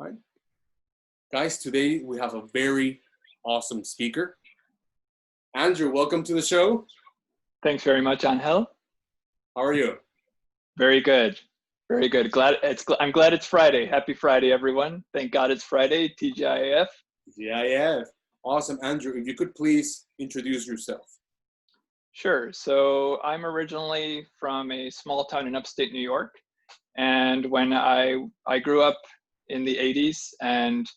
All right. Guys, today we have a very awesome speaker. Andrew, welcome to the show. Thanks very much, Angel. How are you? Very good. Very good. I'm glad it's Friday. Happy Friday, everyone. Thank God it's Friday. TGIF. Yeah. Awesome. Andrew, if you could please introduce yourself. Sure. So I'm originally from a small town in upstate New York. And when I grew up in the 80s, and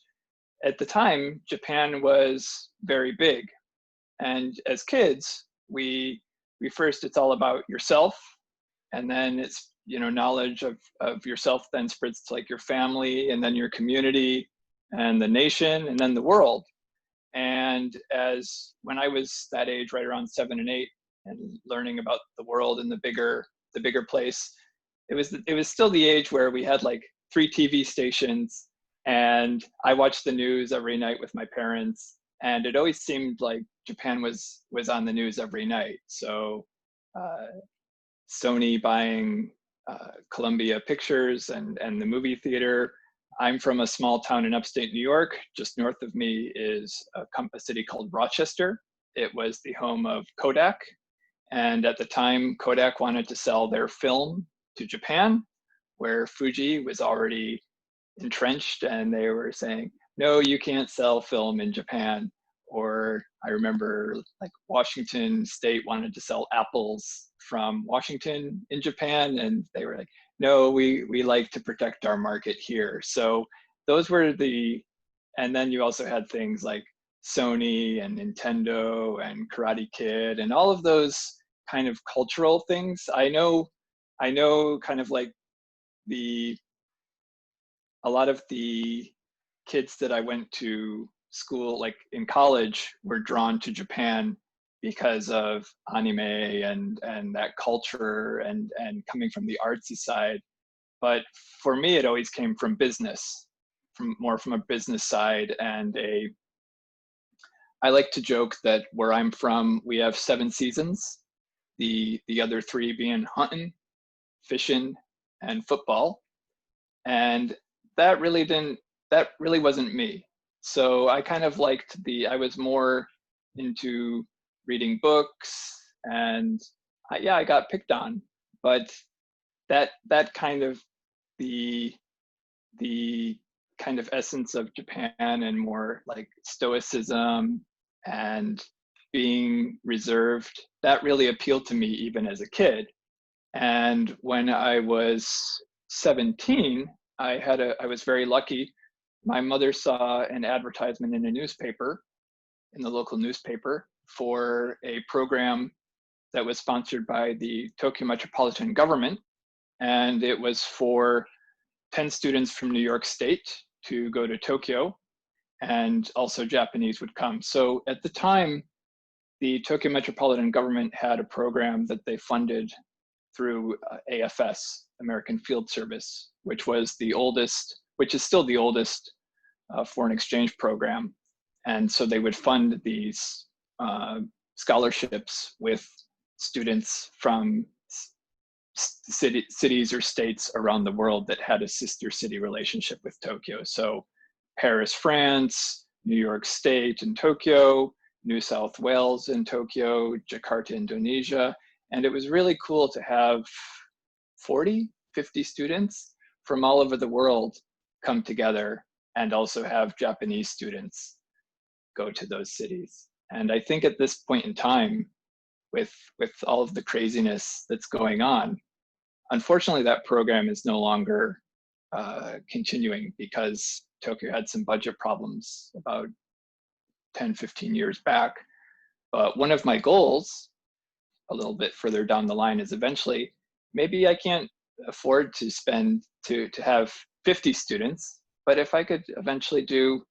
at the time, Japan was very big. And as kids, we first, it's all about yourself. And then it's, knowledge of yourself then spreads to like your family, and then your community, and the nation, and then the world. And when I was that age, right around 7 and 8, and learning about the world and the bigger place, it was still the age where we had like 3 TV stations, and I watched the news every night with my parents, and it always seemed like Japan was on the news every night. So Sony buying Columbia Pictures and the movie theater. I'm from a small town in upstate New York. Just north of me is a city called Rochester. It was the home of Kodak. And at the time, Kodak wanted to sell their film to Japan, where Fuji was already entrenched, and they were saying, no, you can't sell film in Japan. Or I remember like Washington State wanted to sell apples from Washington in Japan, and they were like, no, we like to protect our market here. So those were and then you also had things like Sony and Nintendo and Karate Kid and all of those kind of cultural things. I know kind of like a lot of the kids that I went to school, like in college, were drawn to Japan because of anime and that culture and coming from the artsy side. But for me, it always came from business, from a business side. And I like to joke that where I'm from, we have 7 seasons, the other 3 being hunting, fishing, and football. And that really wasn't me. So I kind of I was more into reading books, and I got picked on, but that kind of the kind of essence of Japan, and more like stoicism and being reserved, that really appealed to me even as a kid. And when I was 17, I was very lucky. My mother saw an advertisement in the local newspaper, for a program that was sponsored by the Tokyo Metropolitan Government. And it was for 10 students from New York State to go to Tokyo, and also Japanese would come. So at the time, the Tokyo Metropolitan Government had a program that they funded through AFS, American Field Service, which is still the oldest foreign exchange program. And so they would fund these scholarships with students from cities or states around the world that had a sister city relationship with Tokyo. So Paris, France, New York State and Tokyo, New South Wales and Tokyo, Jakarta, Indonesia. And it was really cool to have 40, 50 students from all over the world come together, and also have Japanese students go to those cities. And I think at this point in time, with all of the craziness that's going on, unfortunately, that program is no longer continuing, because Tokyo had some budget problems about 10, 15 years back. But one of my goals, a little bit further down the line, is eventually, maybe I can't afford to have 50 students, but if I could eventually do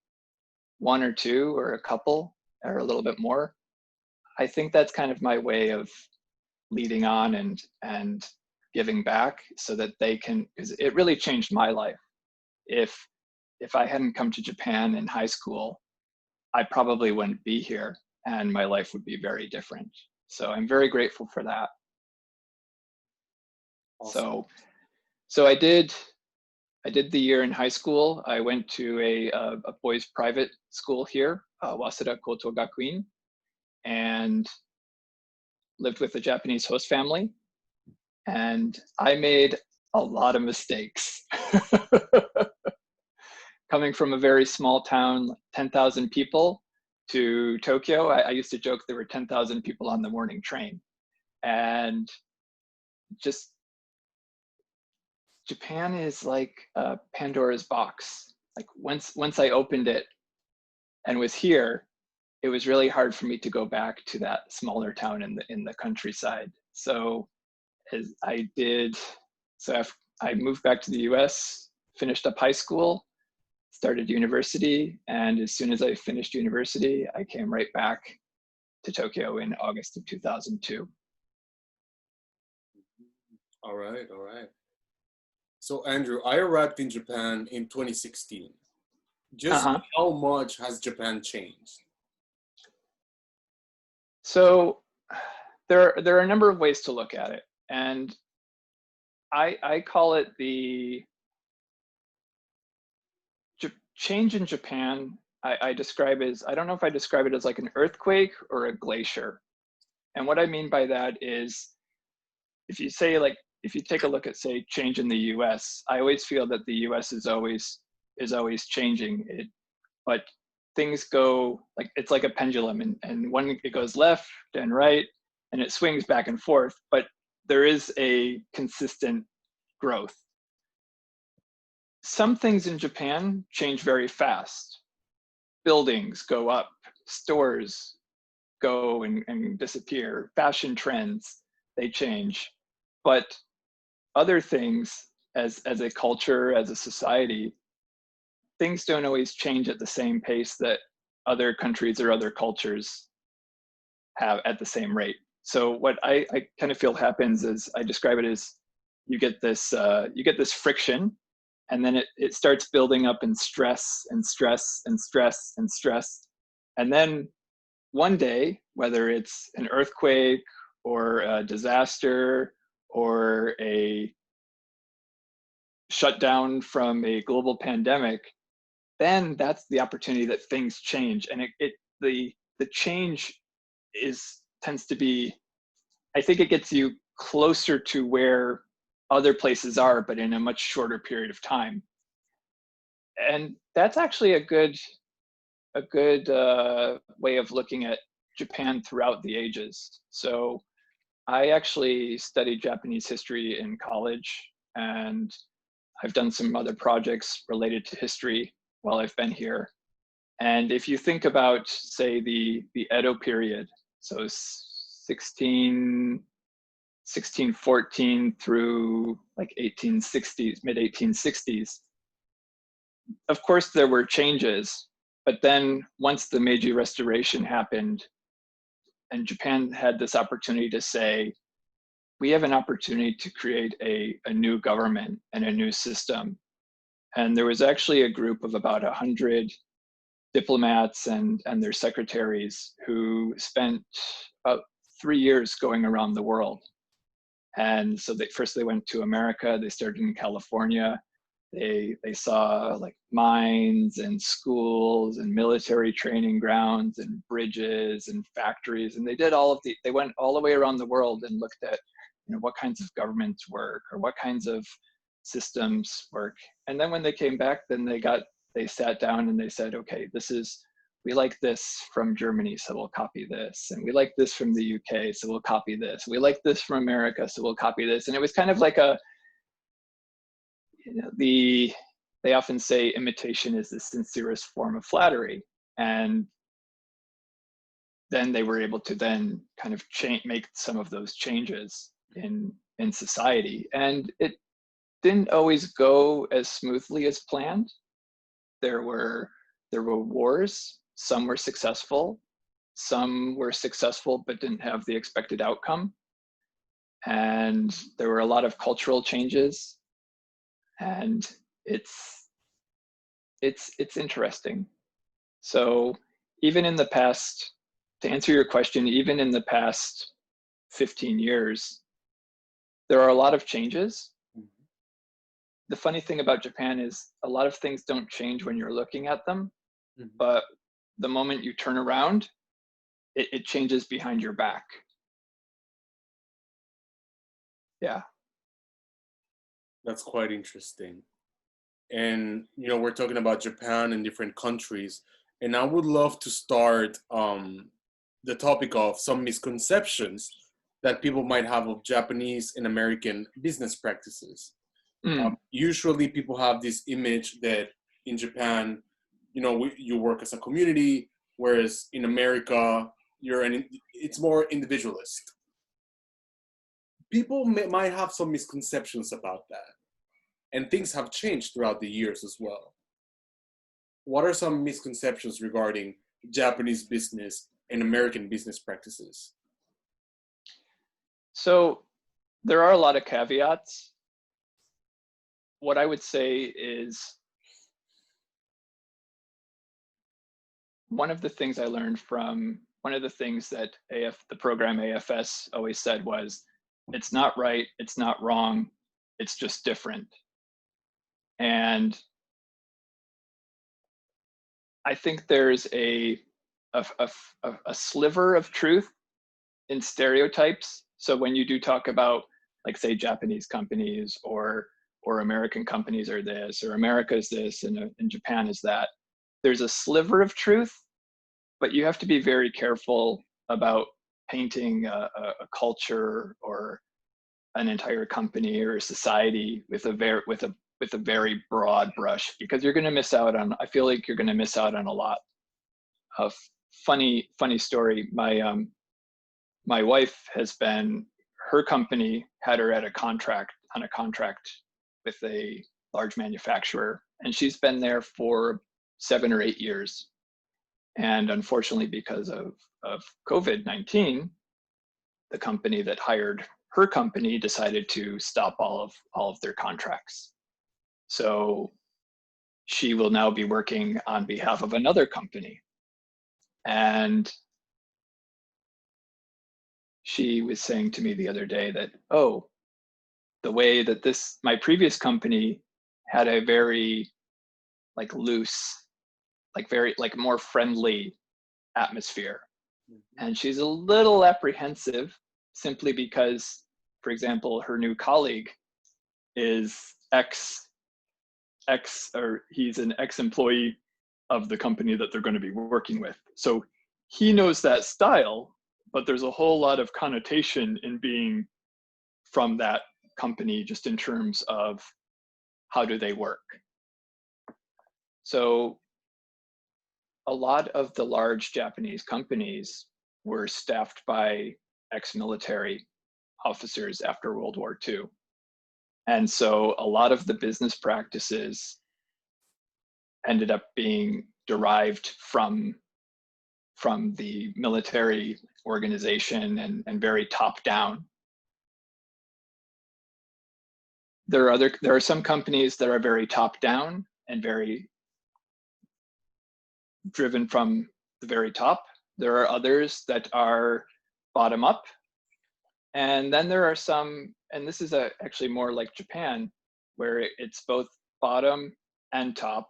1 or 2 or a couple or a little bit more, I think that's kind of my way of leading on and giving back, so that they can, because it really changed my life. If I hadn't come to Japan in high school, I probably wouldn't be here, and my life would be very different. So I'm very grateful for that. Awesome. So I did I did the year in high school. I went to a boys' private school here, Waseda Koto Gakuin, and lived with a Japanese host family. And I made a lot of mistakes. Coming from a very small town, 10,000 people, to Tokyo, I used to joke there were 10,000 people on the morning train. And just Japan is like Pandora's box. Like once I opened it and was here, it was really hard for me to go back to that smaller town in the countryside. So as I did, so I moved back to the US, finished up high school, started university, and as soon as I finished university, I came right back to Tokyo in August of 2002. All right, all right. So Andrew, I arrived in Japan in 2016. Just Uh-huh. how much has Japan changed? So there are a number of ways to look at it, and I call it the change in Japan. I describe as, I don't know if I describe it as like an earthquake or a glacier. And what I mean by that is, if you say like, if you take a look at say change in the US, I always feel that the US is always changing it, but things go like, it's like a pendulum, and when it goes left and right and it swings back and forth, but there is a consistent growth. Some things in Japan change very fast. Buildings go up, stores go and disappear, fashion trends, they change. But other things, as a culture, as a society, things don't always change at the same pace that other countries or other cultures have at the same rate. So what I kind of feel happens is, I describe it as, you get this friction, and then it starts building up in stress and stress and stress and stress. And then one day, whether it's an earthquake or a disaster or a shutdown from a global pandemic, then that's the opportunity that things change. And the change tends to be, I think it gets you closer to where other places are, but in a much shorter period of time. And that's actually a good way of looking at Japan throughout the ages. So I actually studied Japanese history in college, and I've done some other projects related to history while I've been here. And if you think about, say, the Edo period, so 1614 through like 1860s, mid 1860s, of course there were changes, but then once the Meiji Restoration happened and Japan had this opportunity to say, we have an opportunity to create a new government and a new system. And there was actually a group of about 100 diplomats and their secretaries who spent about 3 years going around the world. And so first they went to America, they started in California. They saw like mines and schools and military training grounds and bridges and factories. And they went all the way around the world and looked at, what kinds of governments work or what kinds of systems work. And then when they came back, then they sat down and they said, okay, we like this from Germany, so we'll copy this. And we like this from the UK, so we'll copy this. We like this from America, so we'll copy this. And it was kind of like they often say imitation is the sincerest form of flattery. And then they were able to then kind of make some of those changes in society. And it didn't always go as smoothly as planned. There were wars. Some were successful. Some were successful but didn't have the expected outcome. And there were a lot of cultural changes. And it's interesting. So even in the past, to answer your question, even in the past 15 years, there are a lot of changes. the funny thing about Japan is a lot of things don't change when you're looking at them, Mhm. but the moment you turn around, it changes behind your back. Yeah. That's quite interesting. And we're talking about Japan and different countries, and I would love to start the topic of some misconceptions that people might have of Japanese and American business practices. Mm. Usually, people have this image that in Japan, you work as a community, whereas in America, it's more individualist. People might have some misconceptions about that, and things have changed throughout the years as well. What are some misconceptions regarding Japanese business and American business practices? So there are a lot of caveats. What I would say is one of the things I learned from one of the things that the program AFS always said was, it's not right, it's not wrong, it's just different. And I think there's a sliver of truth in stereotypes. So when you do talk about, like, say, Japanese companies or American companies are this, or America is this, and Japan is that, there's a sliver of truth, but you have to be very careful about painting a culture or an entire company or a society with a very broad brush, because you're going to miss out on. I feel like you're going to miss out on a lot of funny story. My wife her company had her on a contract with a large manufacturer, and she's been there for 7 or 8 years. And unfortunately, because of COVID-19, the company that hired her company decided to stop all of their contracts. So she will now be working on behalf of another company. And she was saying to me the other day that, oh, the way that my previous company had a very loose, very more friendly atmosphere. And she's a little apprehensive simply because, for example, her new colleague is he's an ex-employee of the company that they're going to be working with. So he knows that style, but there's a whole lot of connotation in being from that company, just in terms of how do they work. So a lot of the large Japanese companies were staffed by ex-military officers after World War II. And so a lot of the business practices ended up being derived from the military organization and very top down. There are some companies that are very top down and very driven from the very top. There are others that are bottom up. And then there are some, and this is actually more like Japan, where it's both bottom and top,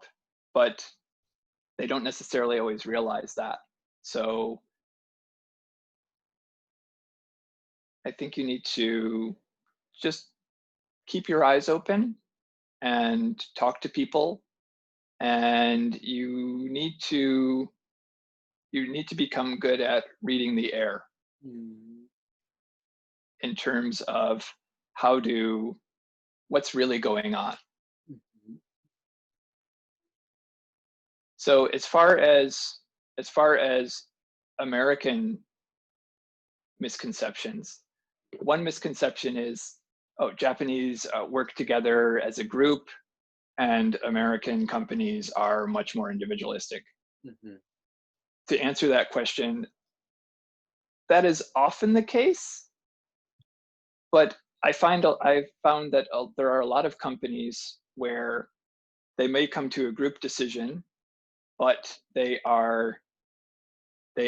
but they don't necessarily always realize that. So I think you need to just keep your eyes open and talk to people, and you need to become good at reading the air in terms of what's really going on. So as far as American misconceptions, one misconception is, oh, Japanese work together as a group, and American companies are much more individualistic. To answer that question, that is often the case, but I've found that there are a lot of companies where they may come to a group decision, but they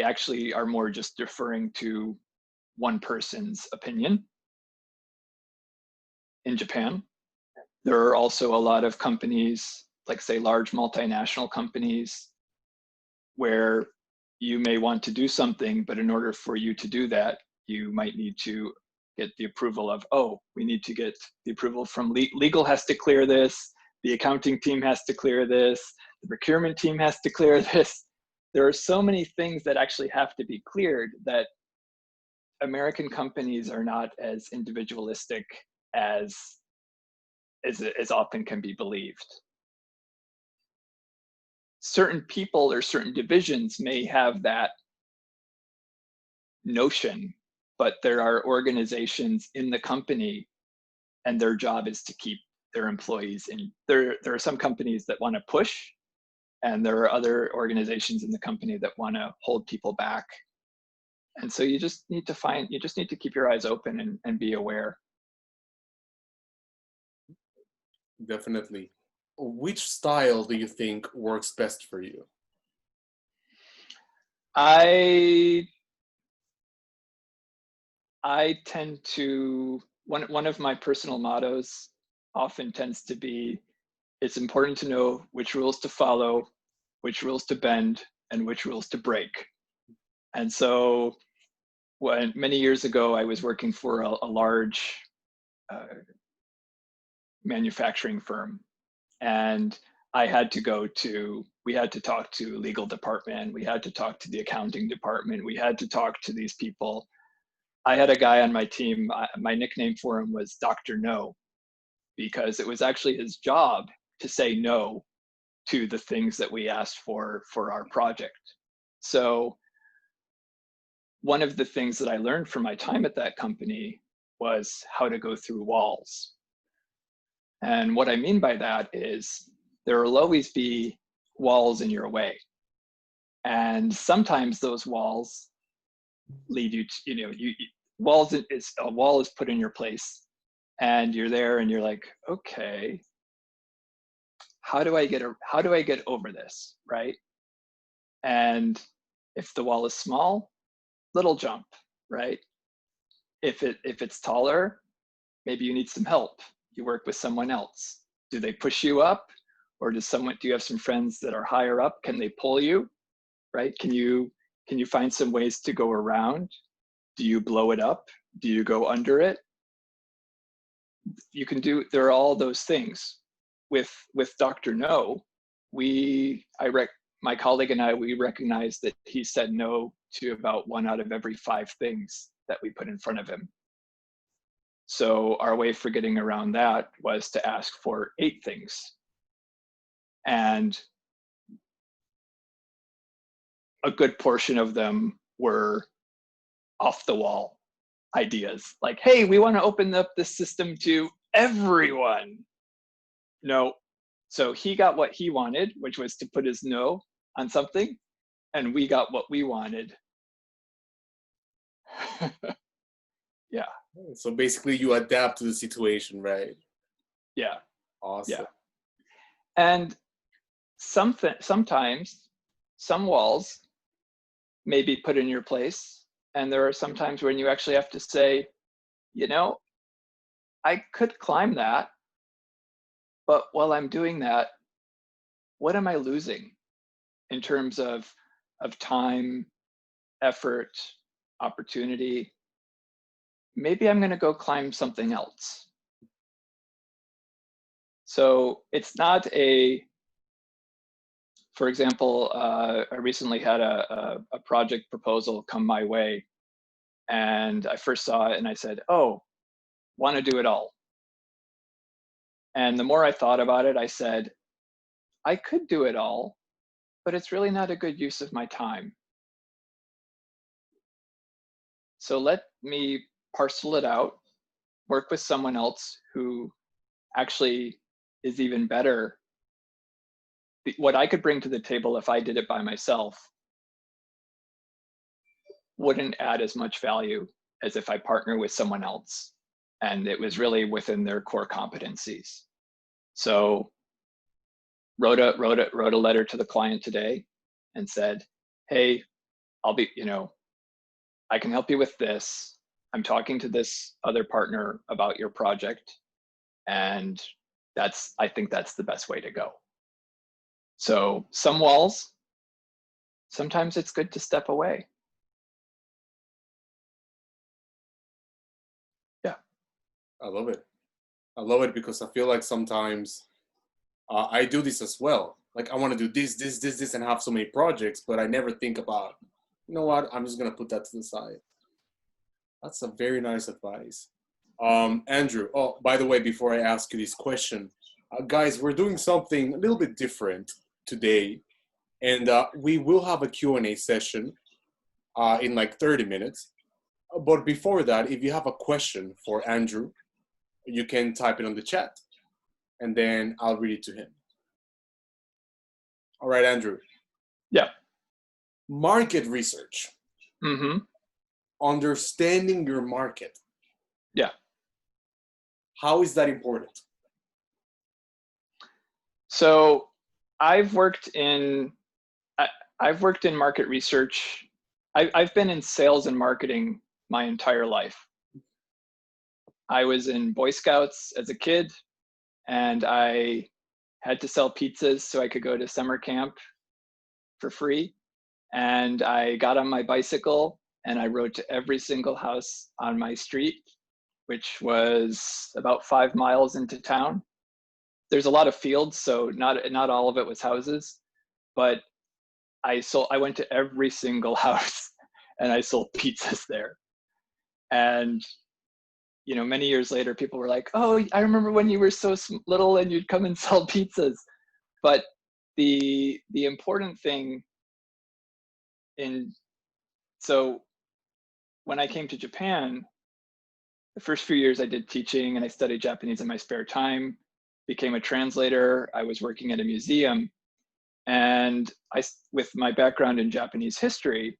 actually are more just deferring to one person's opinion in Japan. There are also a lot of companies, like say large multinational companies, where you may want to do something, but in order for you to do that, you might need to get the approval of, oh, we need to get the approval from legal has to clear this, the accounting team has to clear this, the procurement team has to clear this. There are so many things that actually have to be cleared that American companies are not as individualistic as often can be believed. Certain people or certain divisions may have that notion, but there are organizations in the company and their job is to keep their employees in. There are some companies that want to push, and there are other organizations in the company that want to hold people back. And so you just need to keep your eyes open and be aware. Definitely. Which style do you think works best for you? I tend to, one of my personal mottos often tends to be, it's important to know which rules to follow, which rules to bend, and which rules to break. And so many years ago, I was working for a large manufacturing firm, and we had to talk to legal department, we had to talk to the accounting department, we had to talk to these people. I had a guy on my team, my nickname for him was Dr. No, because it was actually his job to say no to the things that we asked for our project. So one of the things that I learned from my time at that company was how to go through walls. And what I mean by that is there will always be walls in your way. And sometimes those walls lead you to, a wall is put in your place, and you're there and you're like, okay, how do I get over this, right? And if the wall is small, little jump, right? If it's taller, maybe you need some help. You work with someone else. Do they push you up, or do you have some friends that are higher up? Can they pull you, right? Can you find some ways to go around? Do you blow it up? Do you go under it? There are all those things. With Dr. No, my colleague and I, we recognized that he said no to about 1 out of every 5 things that we put in front of him. So our way for getting around that was to ask for 8 things. And a good portion of them were off the wall ideas. Like, hey, we want to open up this system to everyone. No. So he got what he wanted, which was to put his no on something, and we got what we wanted. Yeah. So basically you adapt to the situation, right? Yeah. Awesome. Yeah. And sometimes some walls may be put in your place, and there are some times when you actually have to say, I could climb that, but while I'm doing that, what am I losing in terms of time, effort, opportunity? Maybe I'm going to go climb something else. So it's not for example, I recently had a project proposal come my way, and I first saw it and I said, oh, want to do it all. And the more I thought about it, I said, I could do it all, but it's really not a good use of my time. So let me parcel it out, work with someone else who actually is even better. What I could bring to the table if I did it by myself wouldn't add as much value as if I partner with someone else and it was really within their core competencies. So wrote a letter to the client today and said, hey, I can help you with this. I'm talking to this other partner about your project, and I think that's the best way to go. So some walls, sometimes it's good to step away. Yeah. I love it. I love it because I feel like sometimes I do this as well. Like I want to do this, and have so many projects, but I never think about, you know what? I'm just gonna put that to the side. That's a very nice advice. Andrew, oh, by the way, before I ask you this question, guys, we're doing something a little bit different today, and we will have a Q&A session in like 30 minutes. But before that, if you have a question for Andrew, you can type it on the chat, and then I'll read it to him. All right, Andrew. Yeah. Market research. Mm-hmm. Understanding your market. Yeah. How is that important? So I've worked in market research. I've been in sales and marketing my entire life. I was in Boy Scouts as a kid, and I had to sell pizzas so I could go to summer camp for free. And I got on my bicycle and I rode to every single house on my street, which was about 5 miles into town. There's a lot of fields, so not all of it was houses, but I went to every single house and I sold pizzas there. And many years later, people were like, "Oh, I remember when you were so little and you'd come and sell pizzas." But the important thing so when I came to Japan, the first few years I did teaching and I studied Japanese in my spare time, became a translator. I was working at a museum, and with my background in Japanese history,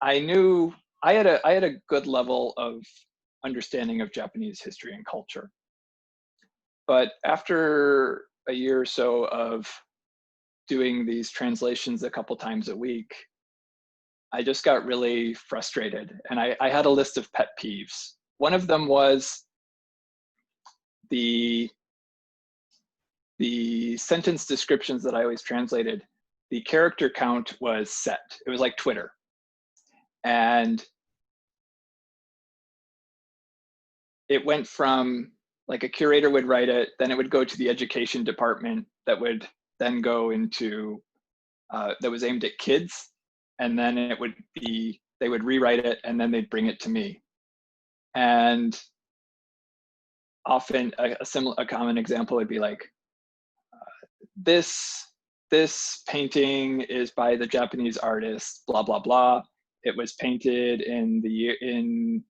I knew I had a good level of understanding of Japanese history and culture. But after a year or so of doing these translations a couple times a week, I just got really frustrated, and I had a list of pet peeves. One of them was the sentence descriptions that I always translated. The character count was set. It was like Twitter. And it went from, like, a curator would write it, then it would go to the education department that would then go into, that was aimed at kids. And then they would rewrite it and then they'd bring it to me. And often a common example would be like, this painting is by the Japanese artist, blah, blah, blah. It was painted in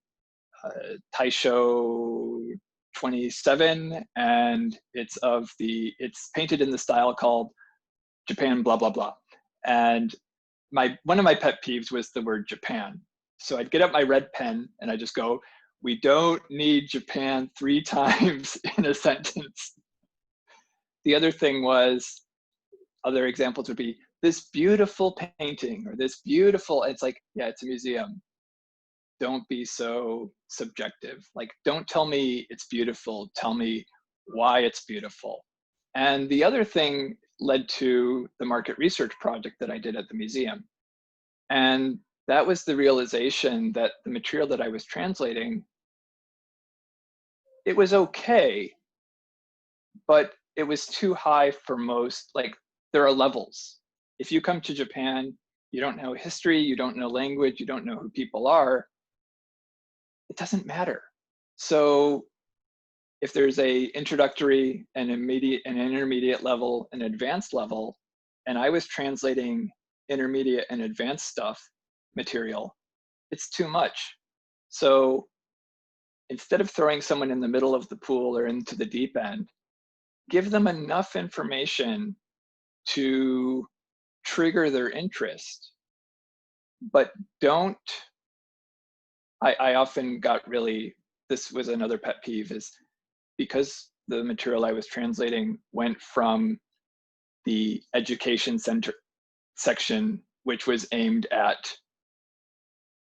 Taisho 27, and it's painted in the style called Japan, blah, blah, blah. And one of my pet peeves was the word Japan. So I'd get up my red pen and I just go, "We don't need Japan 3 times in a sentence." The other thing was, other examples would be, "This beautiful painting," or "this beautiful," it's like, yeah, it's a museum. Don't be so subjective. Like, don't tell me it's beautiful, tell me why it's beautiful. And the other thing led to the market research project that I did at the museum. And that was the realization that the material that I was translating, it was okay, but it was too high for most. Like, there are levels. If you come to Japan, you don't know history, you don't know language, you don't know who people are, it doesn't matter. So if there's a introductory, an intermediate level, an advanced level, and I was translating intermediate and advanced material, it's too much. So instead of throwing someone in the middle of the pool or into the deep end, give them enough information to trigger their interest. But I often got really, this was another pet peeve, is because the material I was translating went from the education center section, which was aimed at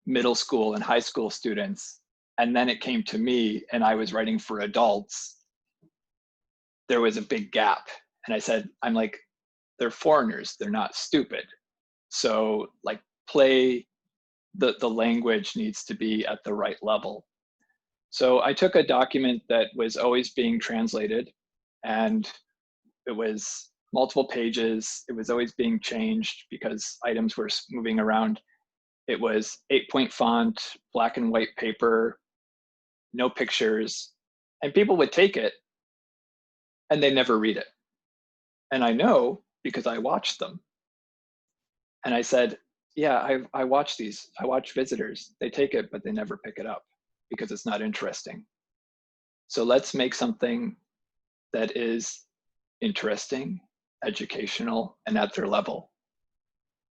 middle school and high school students, and then it came to me and I was writing for adults, there was a big gap. And I said, I'm like, they're foreigners, they're not stupid. So like play, the language needs to be at the right level. So I took a document that was always being translated, and it was multiple pages. It was always being changed because items were moving around. It was 8-point font, black and white paper, no pictures, and people would take it and they never read it. And I know because I watched them. And I said, yeah, I watch these. I watch visitors. They take it, but they never pick it up because it's not interesting. So let's make something that is interesting, educational, and at their level.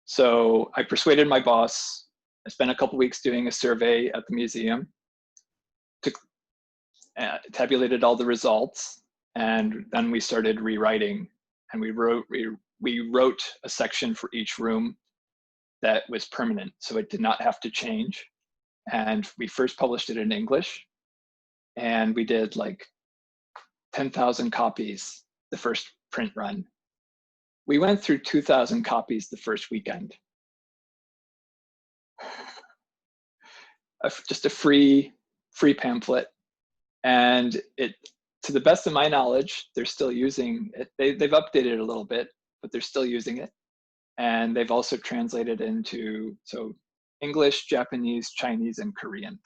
So I persuaded my boss. I spent a couple weeks doing a survey at the museum, tabulated all the results, and then we started rewriting. And we wrote a section for each room that was permanent, so it did not have to change. And we first published it in English, and we did like 10,000 copies the first print run. We went through 2,000 copies the first weekend. Just a free pamphlet. And it, to the best of my knowledge, they're still using it. They've updated it a little bit, but they're still using it. And they've also translated into, so English, Japanese, Chinese, and Korean.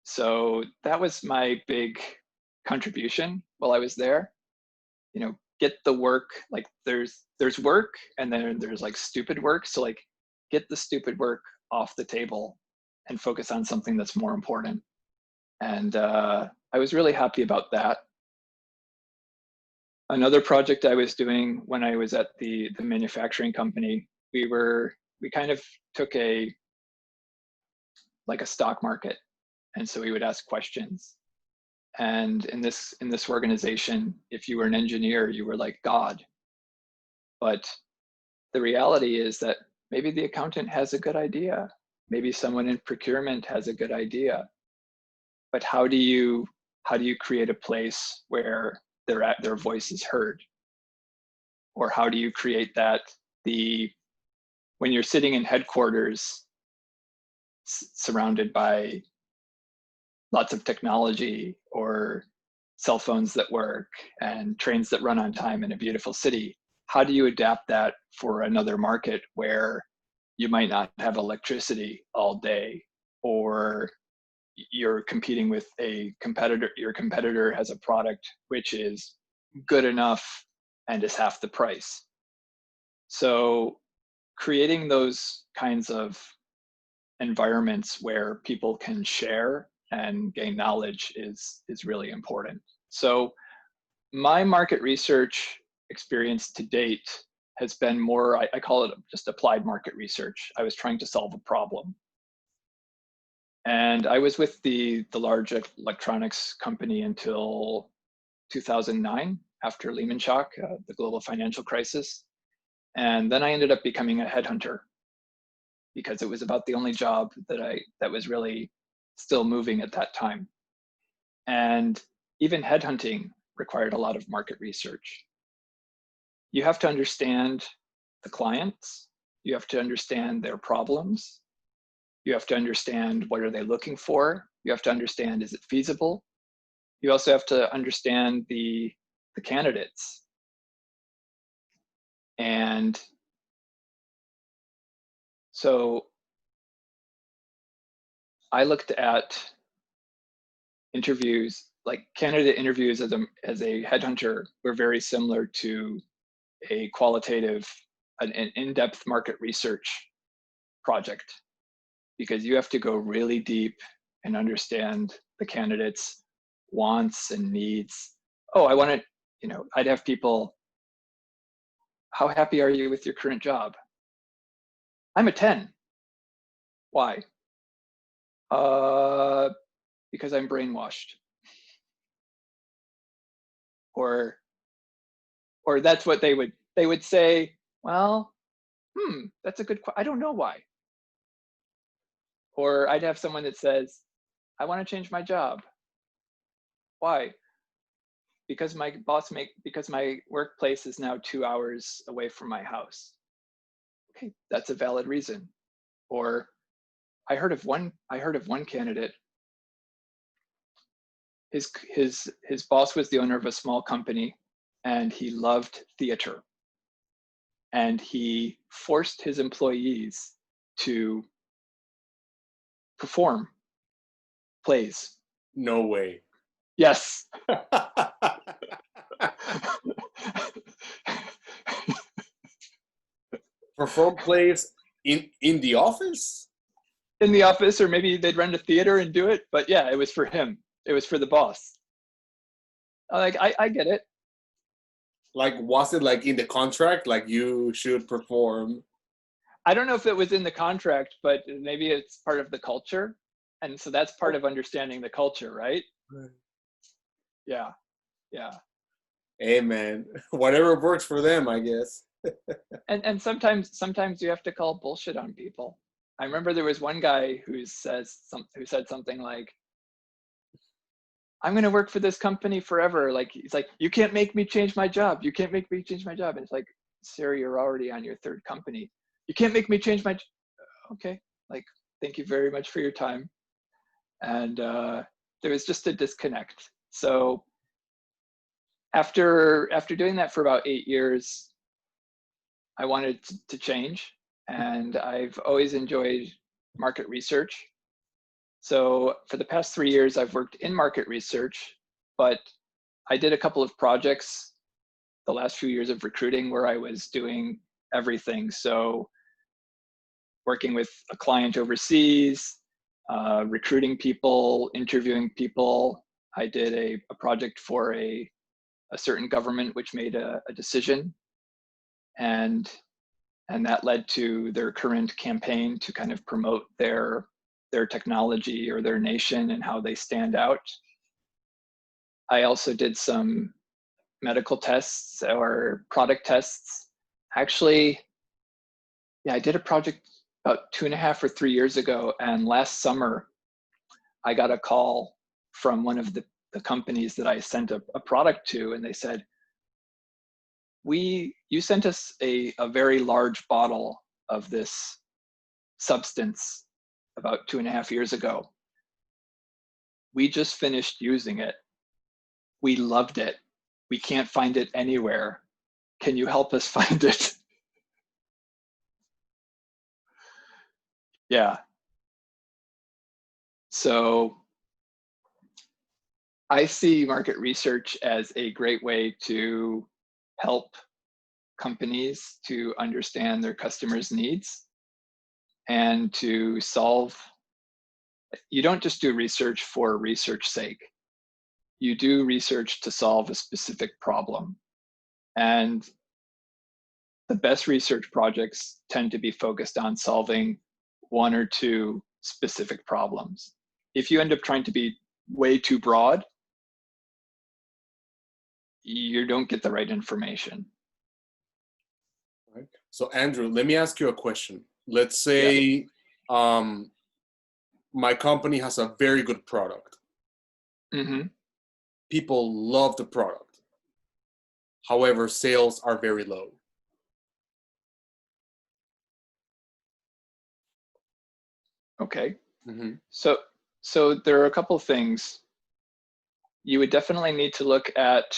So that was my big contribution while I was there. You know, get the work, like there's work and then there's like stupid work. So like get the stupid work off the table and focus on something that's more important. And I was really happy about that. Another project I was doing when I was at the manufacturing company, we kind of took like a stock market. And so we would ask questions. And in this organization, if you were an engineer, you were like God. But the reality is that maybe the accountant has a good idea. Maybe someone in procurement has a good idea. But how do you create a place where their voice is heard? Or how do you create that when you're sitting in headquarters surrounded by lots of technology or cell phones that work and trains that run on time in a beautiful city, how do you adapt that for another market where you might not have electricity all day, or you're competing with a competitor, your competitor has a product which is good enough and is half the price? So creating those kinds of environments where people can share and gain knowledge is really important. So my market research experience to date has been more, I call it just applied market research. I was trying to solve a problem. And I was with the large electronics company until 2009, after Lehman shock, the global financial crisis. And then I ended up becoming a headhunter because it was about the only job that was really still moving at that time. And even headhunting required a lot of market research. You have to understand the clients, you have to understand their problems, you have to understand what are they looking for, you have to understand, is it feasible? You also have to understand the candidates. And so I looked at interviews, like candidate interviews as a headhunter were very similar to a qualitative, an in-depth market research project, because you have to go really deep and understand the candidates' wants and needs. Oh, I want to, I'd have people, how happy are you with your current job? I'm a 10. Why? Because I'm brainwashed. Or that's what they would say, well, that's a good question. I don't know why. Or I'd have someone that says, I want to change my job. Why? because my workplace is now 2 hours away from my house. Okay, that's a valid reason. Or I heard of one candidate. His boss was the owner of a small company, and he loved theater. And he forced his employees to perform plays. No way. Yes. Perform plays in the office? In the office, or maybe they'd rent a theater and do it. But yeah, it was for him. It was for the boss. Like, I get it. Like, was it like in the contract, like you should perform? I don't know if it was in the contract, but maybe it's part of the culture. And so that's part of understanding the culture, right? Yeah. Yeah. Hey man, whatever works for them, I guess. And sometimes you have to call bullshit on people. I remember there was one guy who said something like, I'm going to work for this company forever. Like, he's like, you can't make me change my job. You can't make me change my job. And it's like, sir, you're already on your third company. You can't make me change my, okay. Like, thank you very much for your time. And there was just a disconnect. So after doing that for about 8 years, I wanted to change. And I've always enjoyed market research. So for the past 3 years, I've worked in market research, but I did a couple of projects the last few years of recruiting where I was doing everything. So working with a client overseas, recruiting people, interviewing people. I did a project for a certain government which made a decision, and that led to their current campaign to kind of promote their technology or their nation and how they stand out. I also did some medical tests or product tests. Actually, yeah, I did a project about 2.5 or 3 years ago, and last summer I got a call from one of the companies that I sent a product to, and they said, you sent us a very large bottle of this substance about 2.5 years ago. We just finished using it. We loved it. We can't find it anywhere. Can you help us find it? Yeah. So I see market research as a great way to help companies to understand their customers' needs and to solve. You don't just do research for research's sake. You do research to solve a specific problem. And the best research projects tend to be focused on solving one or two specific problems. If you end up trying to be way too broad, you don't get the right information. Right. So Andrew, let me ask you a question. Let's say my company has a very good product. Mm-hmm. People love the product. However, sales are very low. Okay. Mm-hmm. So there are a couple of things. You would definitely need to look at,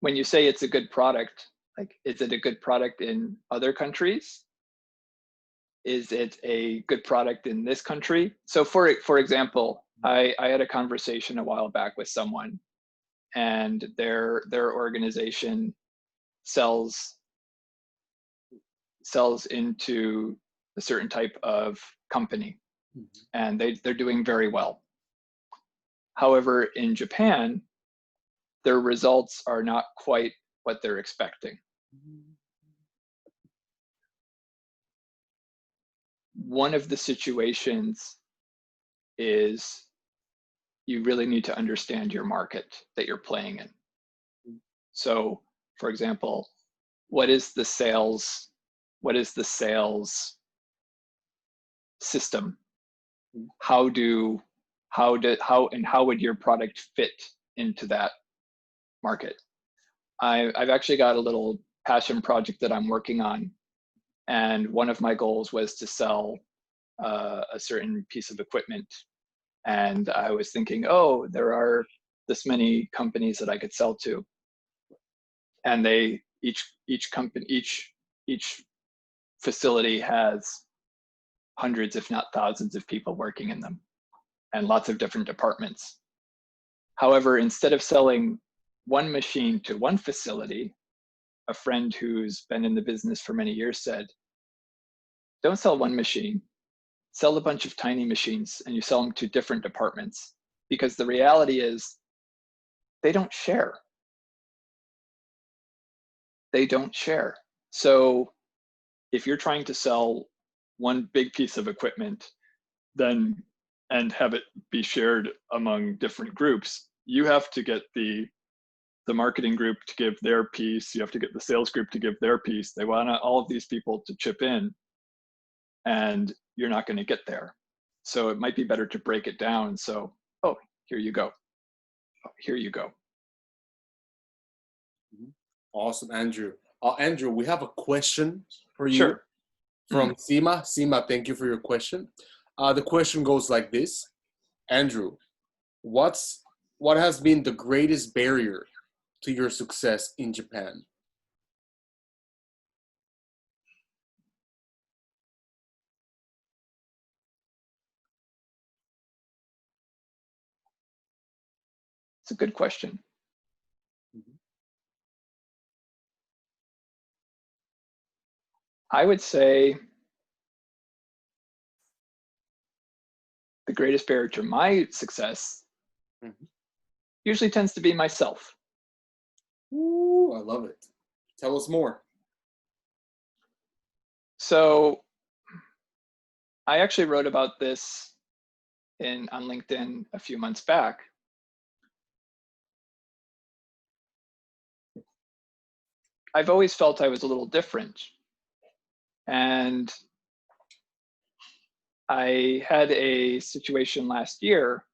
when you say it's a good product, like, is it a good product in other countries? Is it a good product in this country? So for example, I had a conversation a while back with someone, and their organization sells into a certain type of company, and they're doing very well. However, in Japan, their results are not quite what they're expecting. One of the situations is you really need to understand your market that you're playing in. So, for example, what is the sales system? How do how would your product fit into that market? I've actually got a little passion project that I'm working on, and one of my goals was to sell a certain piece of equipment. And I was thinking, oh, there are this many companies that I could sell to, and each company, each facility has hundreds, if not thousands, of people working in them, and lots of different departments. However, instead of selling one machine to one facility, a friend who's been in the business for many years said, don't sell one machine, sell a bunch of tiny machines, and you sell them to different departments, because the reality is they don't share. They don't share. So if you're trying to sell one big piece of equipment, then and have it be shared among different groups, you have to get the marketing group to give their piece, you have to get the sales group to give their piece. They want all of these people to chip in, and you're not going to get there. So it might be better to break it down. So, oh, here you go. Oh, here you go. Awesome, Andrew. Andrew, we have a question for you. Sure. From Seema. Seema, thank you for your question. The question goes like this. Andrew, what has been the greatest barrier to your success in Japan? It's a good question. I would say the greatest barrier to my success usually tends to be myself. Ooh, I love it. Tell us more. So I actually wrote about this on LinkedIn a few months back. I've always felt I was a little different. And I had a situation last year,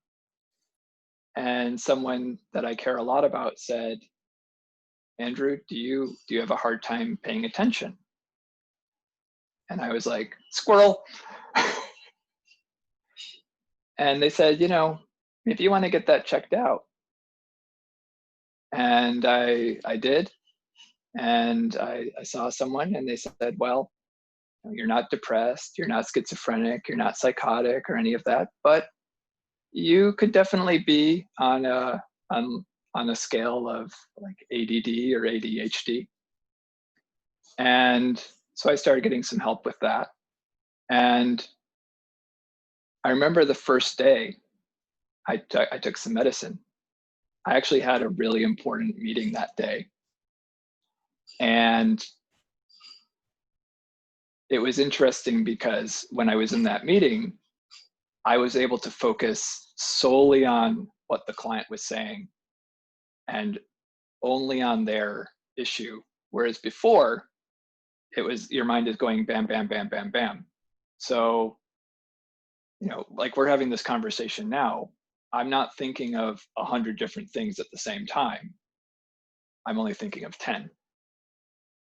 and someone that I care a lot about said, Andrew, do you have a hard time paying attention? And I was like, squirrel. And they said, maybe you want to get that checked out. And I did. And I saw someone, and they said, well, you're not depressed, you're not schizophrenic, you're not psychotic or any of that, but you could definitely be on a scale of like ADD or ADHD. And so I started getting some help with that. And I remember the first day I took some medicine. I actually had a really important meeting that day. And it was interesting because when I was in that meeting, I was able to focus solely on what the client was saying and only on their issue. Whereas before, it was your mind is going bam, bam, bam, bam, bam. So, like we're having this conversation now, I'm not thinking of 100 different things at the same time. I'm only thinking of 10.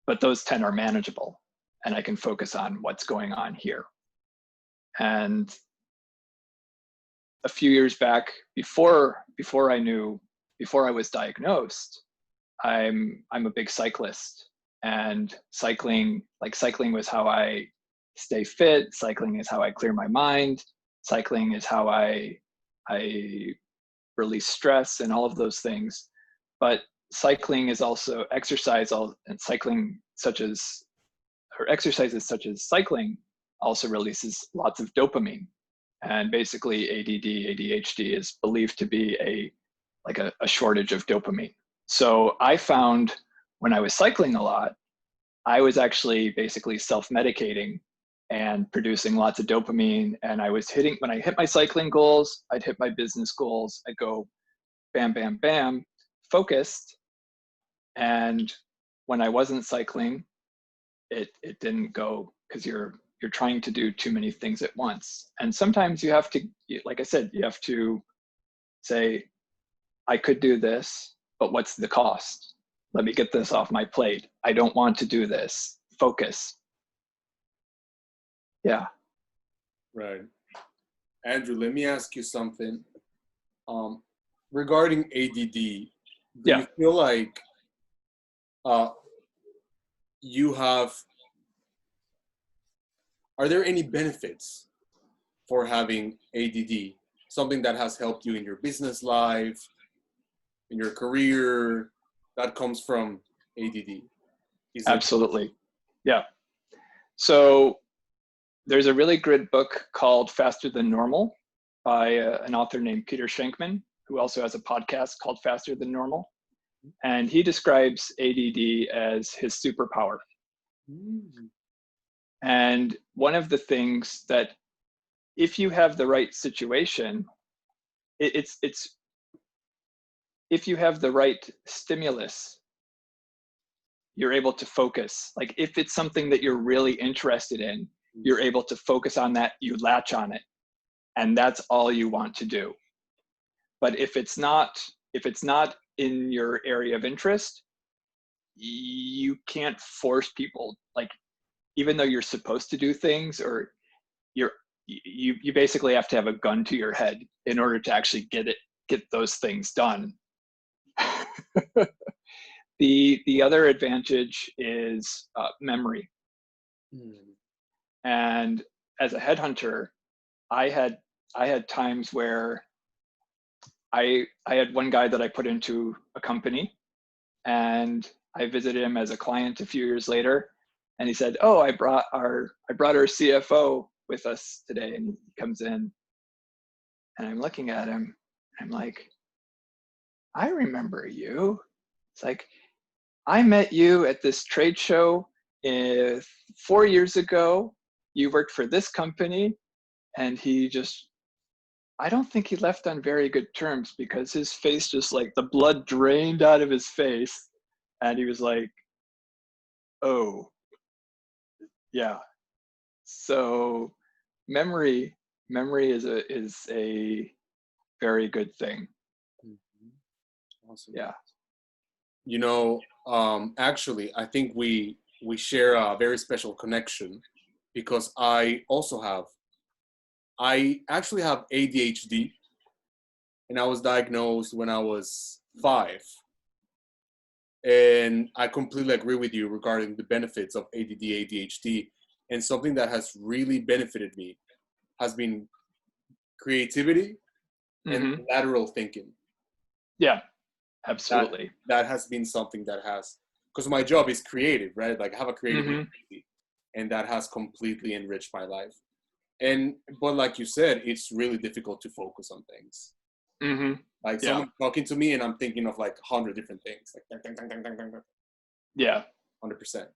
But those 10 are manageable, and I can focus on what's going on here. And a few years back, before I was diagnosed, I'm a big cyclist, and cycling was how I stay fit. Cycling is how I clear my mind. Cycling is how I release stress and all of those things. But cycling is also exercise, and exercises such as cycling also releases lots of dopamine. And basically ADD, ADHD is believed to be a shortage of dopamine. So I found when I was cycling a lot, I was actually basically self-medicating and producing lots of dopamine. And when I hit my cycling goals, I'd hit my business goals, I'd go bam, bam, bam, focused. And when I wasn't cycling, it didn't go, because you're you're trying to do too many things at once. And sometimes you have to, like I said, you have to say, I could do this, but what's the cost? Let me get this off my plate. I don't want to do this. Focus. Yeah. Right. Andrew, let me ask you something. Regarding ADD, do Yeah. you feel like you have, are there any benefits for having ADD? Something that has helped you in your business life, in your career, that comes from ADD? Is there? Absolutely. Yeah. So there's a really good book called Faster Than Normal by an author named Peter Shankman, who also has a podcast called Faster Than Normal. And he describes ADD as his superpower. Mm. And one of the things that, if you have the right situation, it's if you have the right stimulus, you're able to focus. Like if it's something that you're really interested in, you're able to focus on that, you latch on it, and that's all you want to do. But if it's not in your area of interest, you can't force people, like, even though you're supposed to do things, or you basically have to have a gun to your head in order to actually get those things done. The other advantage is memory. And as a headhunter, I had times where I had one guy that I put into a company, and I visited him as a client a few years later, and he said, "Oh, I brought our CFO with us today," and he comes in, and I'm looking at him, I'm like, "I remember you." It's like, "I met you at this trade show 4 years ago. You worked for this company." And I don't think he left on very good terms, because his face just, like, the blood drained out of his face. And he was like, "Oh, yeah." So memory is a very good thing. Awesome. Yeah. You know, actually, I think we share a very special connection, because I actually have ADHD, and I was diagnosed when I was 5. And I completely agree with you regarding the benefits of ADD, ADHD. And something that has really benefited me has been creativity and Mm-hmm. lateral thinking. Yeah, absolutely. That has been something that has, because my job is creative, right? Like I have a creative Mm-hmm. agency, and that has completely enriched my life. But like you said, it's really difficult to focus on things. Mm-hmm. Like Yeah. someone talking to me and I'm thinking of like 100 different things. Like dang, dang, dang, dang, dang, dang. Yeah. 100%.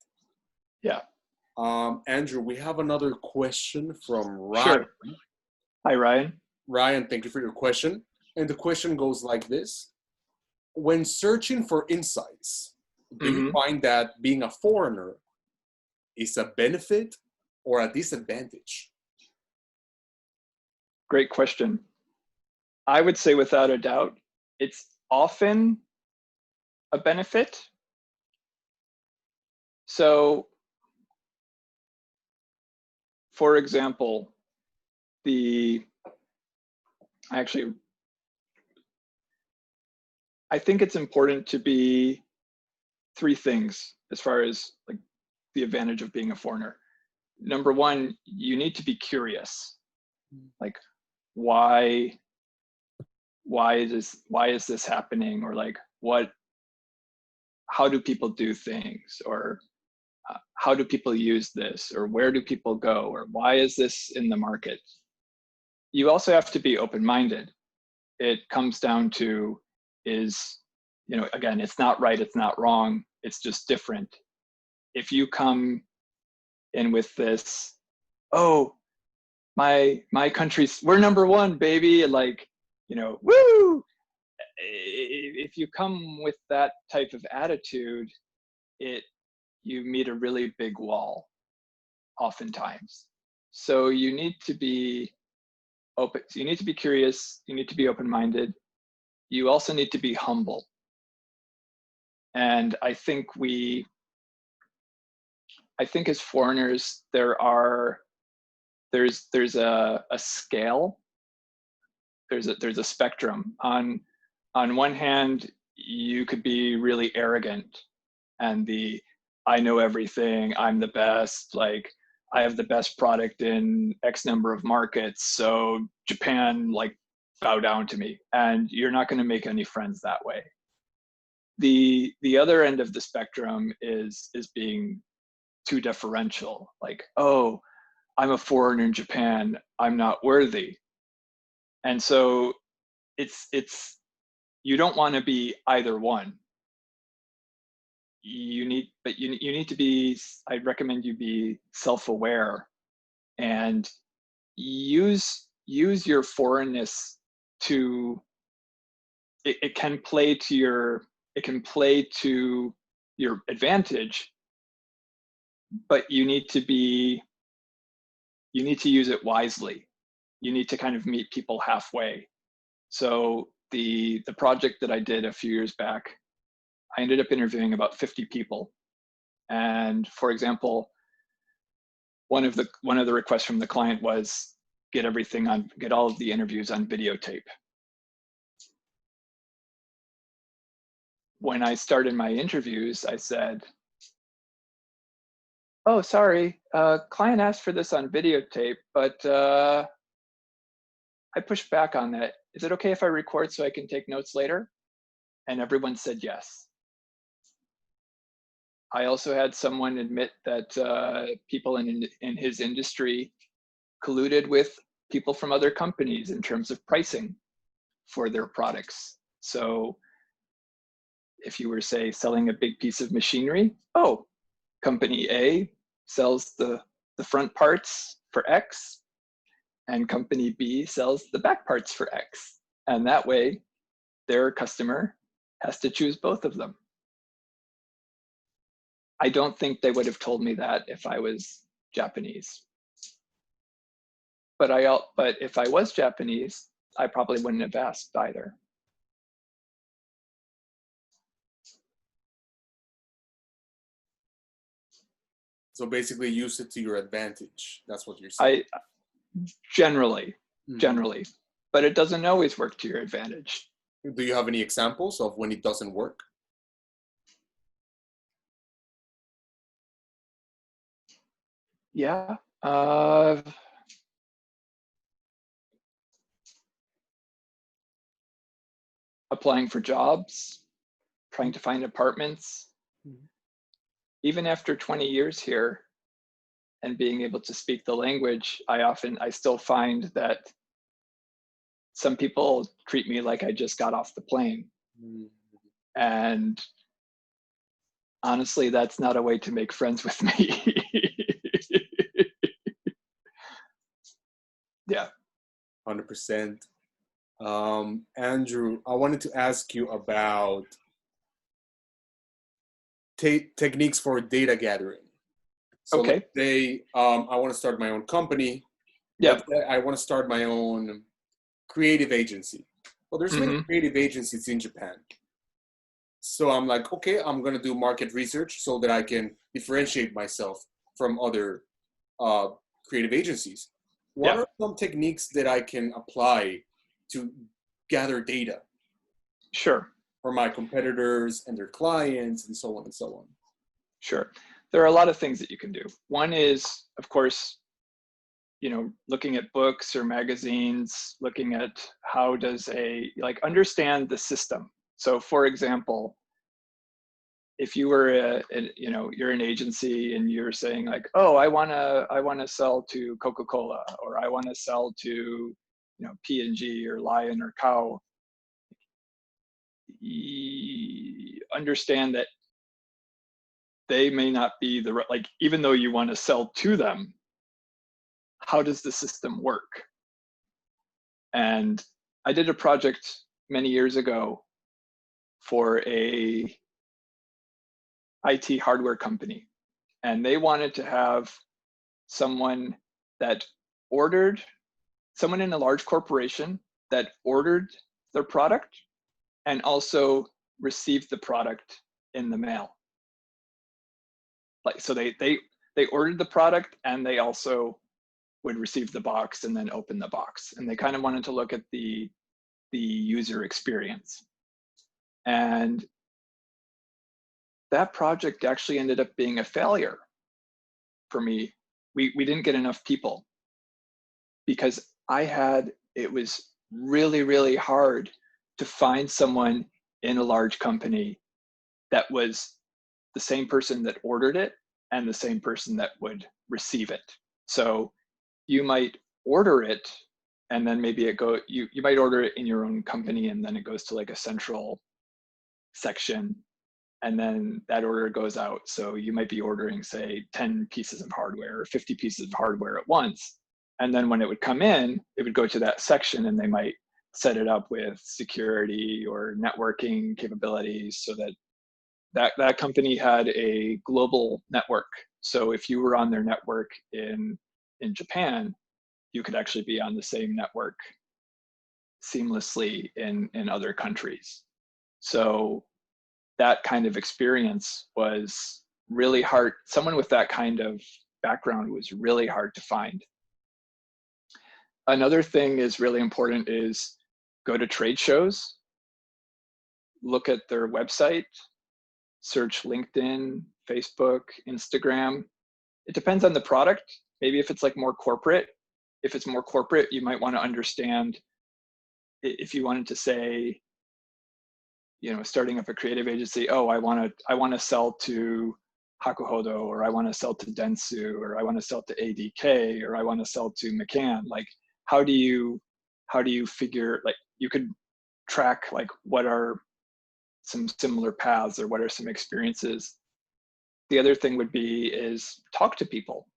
Yeah. Andrew, we have another question from Ryan. Sure. Hi, Ryan. Ryan, thank you for your question. And the question goes like this. When searching for insights, do you Mm-hmm. find that being a foreigner is a benefit or a disadvantage? Great question. I would say without a doubt, it's often a benefit. So, for example, I think it's important to be 3 things as far as, like, the advantage of being a foreigner. Number 1, you need to be curious. Like, why is this happening? Or like, how do people do things? Or how do people use this? Or where do people go? Or why is this in the market? You also have to be open-minded. It comes down to, again, it's not right, it's not wrong, it's just different. If you come in with this, "Oh, my country's, we're number 1, baby," and like, woo! If you come with that type of attitude, you meet a really big wall oftentimes. So you need to be open. So you need to be curious. You need to be open-minded. You also need to be humble. And I think as foreigners, there's a scale. There's a spectrum. On one hand, you could be really arrogant and I know everything, I'm the best, like I have the best product in X number of markets, so Japan, like, bow down to me. And you're not going to make any friends that way. The other end of the spectrum is being too deferential, like, oh, I'm a foreigner in Japan, I'm not worthy. And so it's you don't want to be either one. You need to be, I'd recommend you be self-aware and use your foreignness to, it can play to your advantage, but you need to use it wisely. You need to kind of meet people halfway. So the project that I did a few years back, I ended up interviewing about 50 people. And for example, one of the requests from the client was get all of the interviews on videotape. When I started my interviews, I said, oh, sorry, client asked for this on videotape, but I pushed back on that. Is it okay if I record so I can take notes later? And everyone said yes. I also had someone admit that people in his industry colluded with people from other companies in terms of pricing for their products. So if you were, say, selling a big piece of machinery, oh, company A sells the front parts for X, and company B sells the back parts for X. And that way, their customer has to choose both of them. I don't think they would have told me that if I was Japanese. But if I was Japanese, I probably wouldn't have asked either. So basically use it to your advantage. That's what you're saying. Generally, but it doesn't always work to your advantage. Do you have any examples of when it doesn't work? Yeah. Applying for jobs, trying to find apartments. Even after 20 years here and being able to speak the language, I still find that some people treat me like I just got off the plane. And honestly, that's not a way to make friends with me. Yeah. 100%. Andrew, I wanted to ask you about techniques for data gathering. So okay. let's say I want to start my own company. Yep. I want to start my own creative agency. Well, there's many creative agencies in Japan. So I'm like, okay, I'm going to do market research so that I can differentiate myself from other creative agencies. What are some techniques that I can apply to gather data? Sure. For my competitors and their clients and so on and so on. Sure. There are a lot of things that you can do. One is, of course, looking at books or magazines, looking at how does understand the system. So for example, if you were you're an agency and you're saying like, oh, I want to sell to Coca-Cola, or I want to sell to P&G or Lion or Cow, understand that they may not be even though you want to sell to them, how does the system work? And I did a project many years ago for a IT hardware company, and they wanted to have someone that ordered, someone in a large corporation that ordered their product and also received the product in the mail. Like, so they ordered the product and they also would receive the box and then open the box. And they kind of wanted to look at the user experience. And that project actually ended up being a failure for me. We didn't get enough people because it was really, really hard to find someone in a large company that was the same person that ordered it and the same person that would receive it. So you might order it and then maybe you might order it in your own company and then it goes to like a central section and then that order goes out. So you might be ordering, say, 10 pieces of hardware or 50 pieces of hardware at once. And then when it would come in, it would go to that section and they might set it up with security or networking capabilities so that company had a global network. So if you were on their network in Japan, you could actually be on the same network seamlessly in other countries. So that kind of experience was really hard. Someone with that kind of background was really hard to find. Another thing is really important is go to trade shows, look at their website, search LinkedIn, Facebook, Instagram. It depends on the product. Maybe if it's like more corporate, if it's more corporate, you might want to understand if you wanted to say, starting up a creative agency, oh, I want to sell to Hakuhodo, or I want to sell to Dentsu, or I want to sell to ADK, or I want to sell to McCann. Like, how do you figure, like, you could track, like, what are some similar paths or what are some experiences. The other thing would be is talk to people.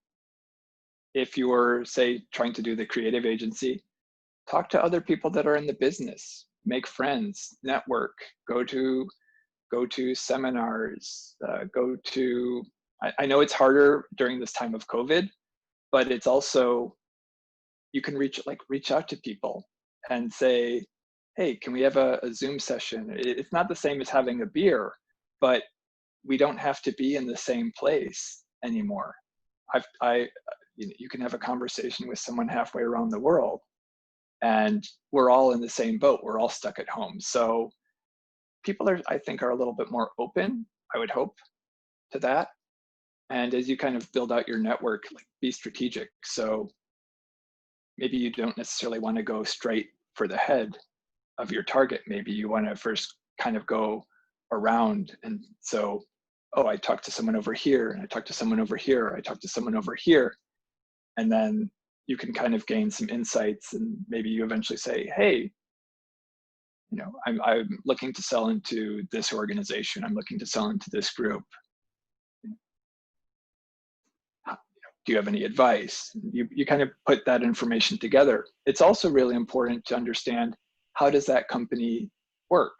If you're, say, trying to do the creative agency, talk to other people that are in the business, make friends, network, go to seminars, I know it's harder during this time of COVID, but it's also, you can reach out to people and say, hey, can we have a Zoom session? It's not the same as having a beer, but we don't have to be in the same place anymore. You can have a conversation with someone halfway around the world, and we're all in the same boat. We're all stuck at home. So people I think are a little bit more open, I would hope, to that. And as you kind of build out your network, like, be strategic. So maybe you don't necessarily want to go straight for the head of your target. Maybe you want to first kind of go around. And so, oh, I talked to someone over here, and I talked to someone over here, I talked to someone over here. And then you can kind of gain some insights, and maybe you eventually say, hey, I'm looking to sell into this organization. I'm looking to sell into this group. Do you have any advice? You kind of put that information together. It's also really important to understand, how does that company work?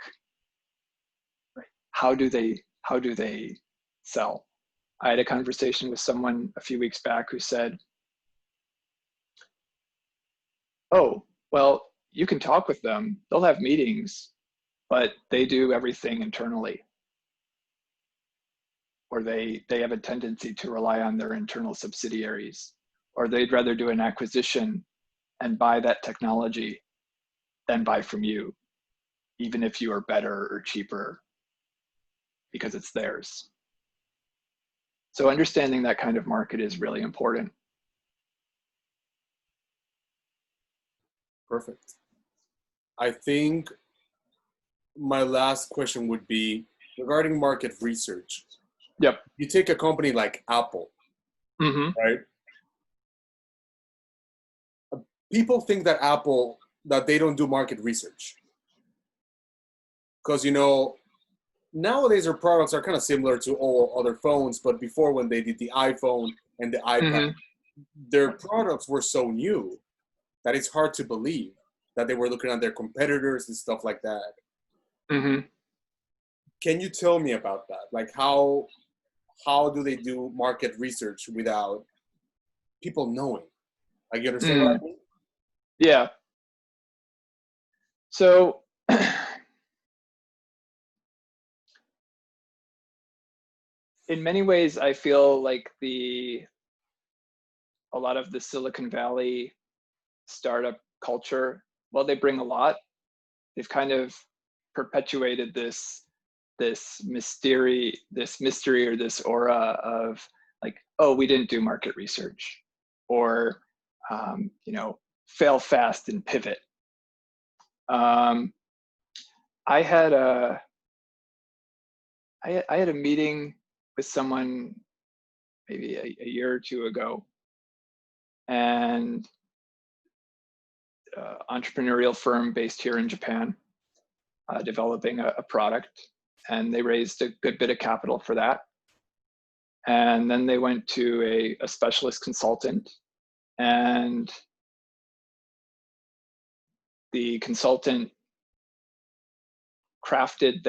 Right? How do they sell? I had a conversation with someone a few weeks back who said, oh, well, you can talk with them. They'll have meetings, but they do everything internally. Or they have a tendency to rely on their internal subsidiaries, or they'd rather do an acquisition and buy that technology than buy from you, even if you are better or cheaper, because it's theirs. So understanding that kind of market is really important. Perfect. I think my last question would be regarding market research. Yep. You take a company like Apple, right? People think that that they don't do market research. Because, nowadays their products are kind of similar to all other phones, but before, when they did the iPhone and the iPad, their products were so new that it's hard to believe that they were looking at their competitors and stuff like that. Can you tell me about that? Like, how do they do market research without people knowing? Like, you understand what I mean? Yeah. So in many ways, I feel like a lot of the Silicon Valley startup culture, while they bring a lot, they've kind of perpetuated this mystery or this aura of like, oh, we didn't do market research, or fail fast and pivot. I had a meeting with someone maybe a year or two ago, and entrepreneurial firm based here in Japan, developing a product, and they raised a good bit of capital for that. And then they went to a specialist consultant, and the consultant crafted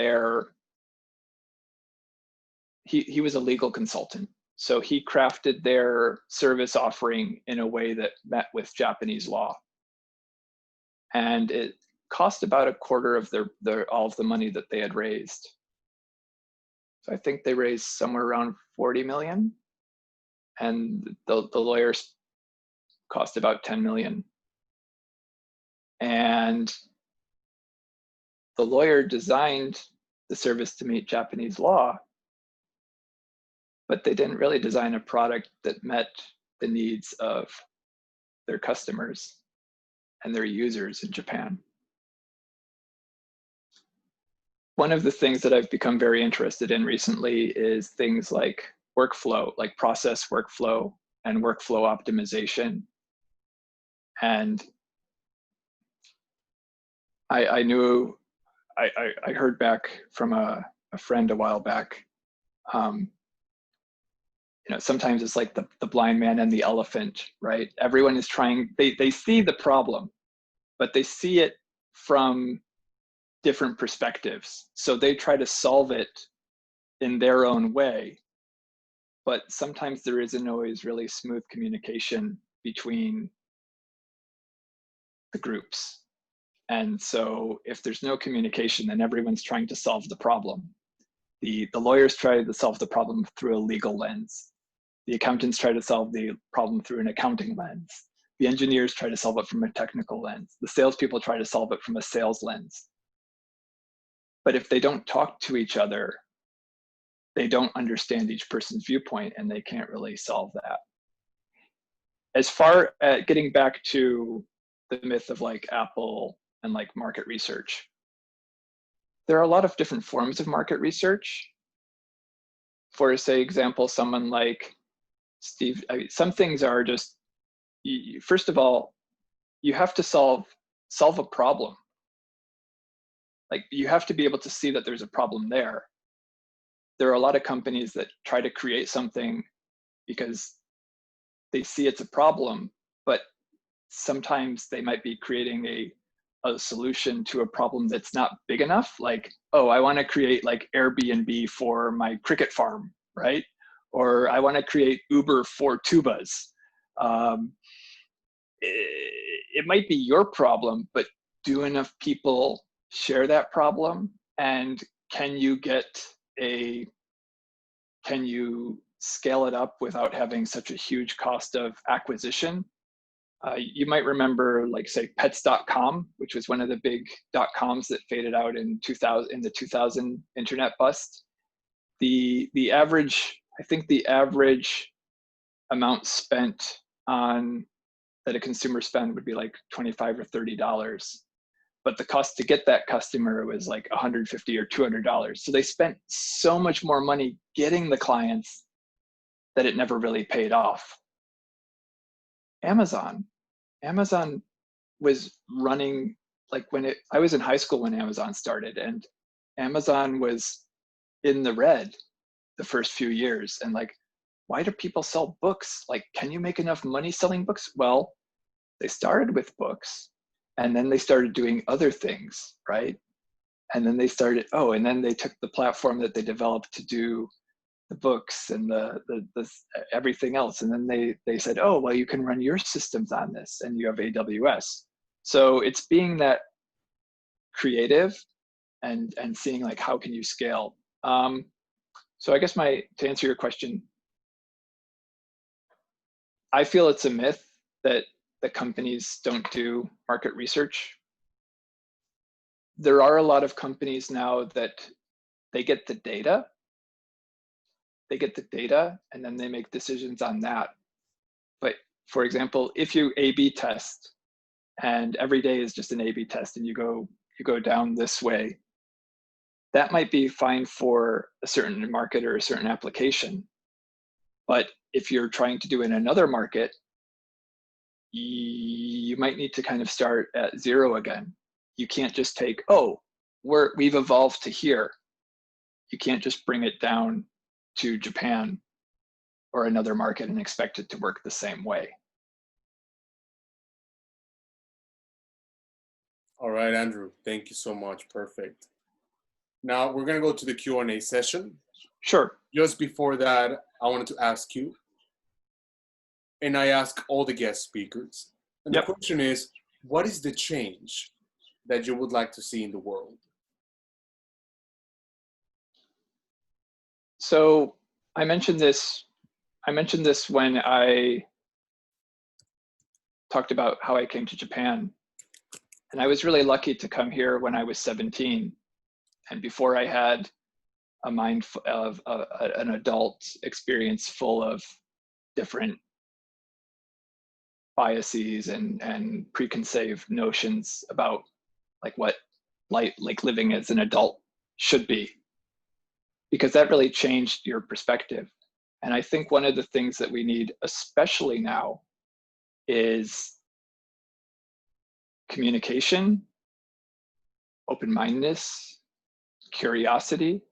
he was a legal consultant, so he crafted their service offering in a way that met with Japanese law. And it cost about a quarter of all of the money that they had raised. So I think they raised somewhere around 40 million, and the lawyers cost about 10 million. And the lawyer designed the service to meet Japanese law, but they didn't really design a product that met the needs of their customers and their users in Japan. One of the things that I've become very interested in recently is things like workflow, like process workflow and workflow optimization. And I heard back from a friend a while back, sometimes it's like the blind man and the elephant, right? Everyone is trying, they see the problem, but they see it from different perspectives. So they try to solve it in their own way, but sometimes there isn't always really smooth communication between the groups. And so if there's no communication, then everyone's trying to solve the problem. The lawyers try to solve the problem through a legal lens. The accountants try to solve the problem through an accounting lens. The engineers try to solve it from a technical lens. The salespeople try to solve it from a sales lens. But if they don't talk to each other, they don't understand each person's viewpoint, and they can't really solve that. As far as getting back to the myth of like Apple and like market research, there are a lot of different forms of market research. For say example, someone like Steve, some things are just, first of all, you have to solve a problem. Like, you have to be able to see that there's a problem there. There are a lot of companies that try to create something because they see it's a problem, but sometimes they might be creating a solution to a problem that's not big enough. Like, oh, I want to create like Airbnb for my cricket farm, right? Or I want to create Uber for tubas. It might be your problem, but do enough people share that problem? And can you scale it up without having such a huge cost of acquisition? You might remember, like, say, pets.com, which was one of the big .coms that faded out in the 2000 internet bust. The average amount spent on that a consumer spend would be like $25 or $30. But the cost to get that customer was like $150 or $200. So they spent so much more money getting the clients that it never really paid off. Amazon was running, like, I was in high school when Amazon started, and Amazon was in the red the first few years. And like, why do people sell books? Like, can you make enough money selling books? Well, they started with books, and then they started doing other things, right? And then they took the platform that they developed to do the books and the everything else. And then they said, oh, well, you can run your systems on this, and you have AWS. So it's being that creative and seeing like, how can you scale? So I guess to answer your question, I feel it's a myth that the companies don't do market research. There are a lot of companies now that they get the data, and then they make decisions on that. But for example, if you A/B test, and every day is just an A/B test, and you go down this way, that might be fine for a certain market or a certain application. But if you're trying to do in another market, you might need to kind of start at zero again. You can't just take, oh, we've evolved to here. You can't just bring it down to Japan or another market and expect it to work the same way. All right, Andrew, thank you so much. Perfect. Now we're gonna go to the Q&A session. Sure. Just before that, I wanted to ask you, and I ask all the guest speakers, and the question is, what is the change that you would like to see in the world? So I mentioned this when I talked about how I came to Japan. And I was really lucky to come here when I was 17. And before I had a mind of an adult experience full of different biases and preconceived notions about like what like living as an adult should be, because that really changed your perspective. And I think one of the things that we need, especially now, is communication, open-mindedness, curiosity.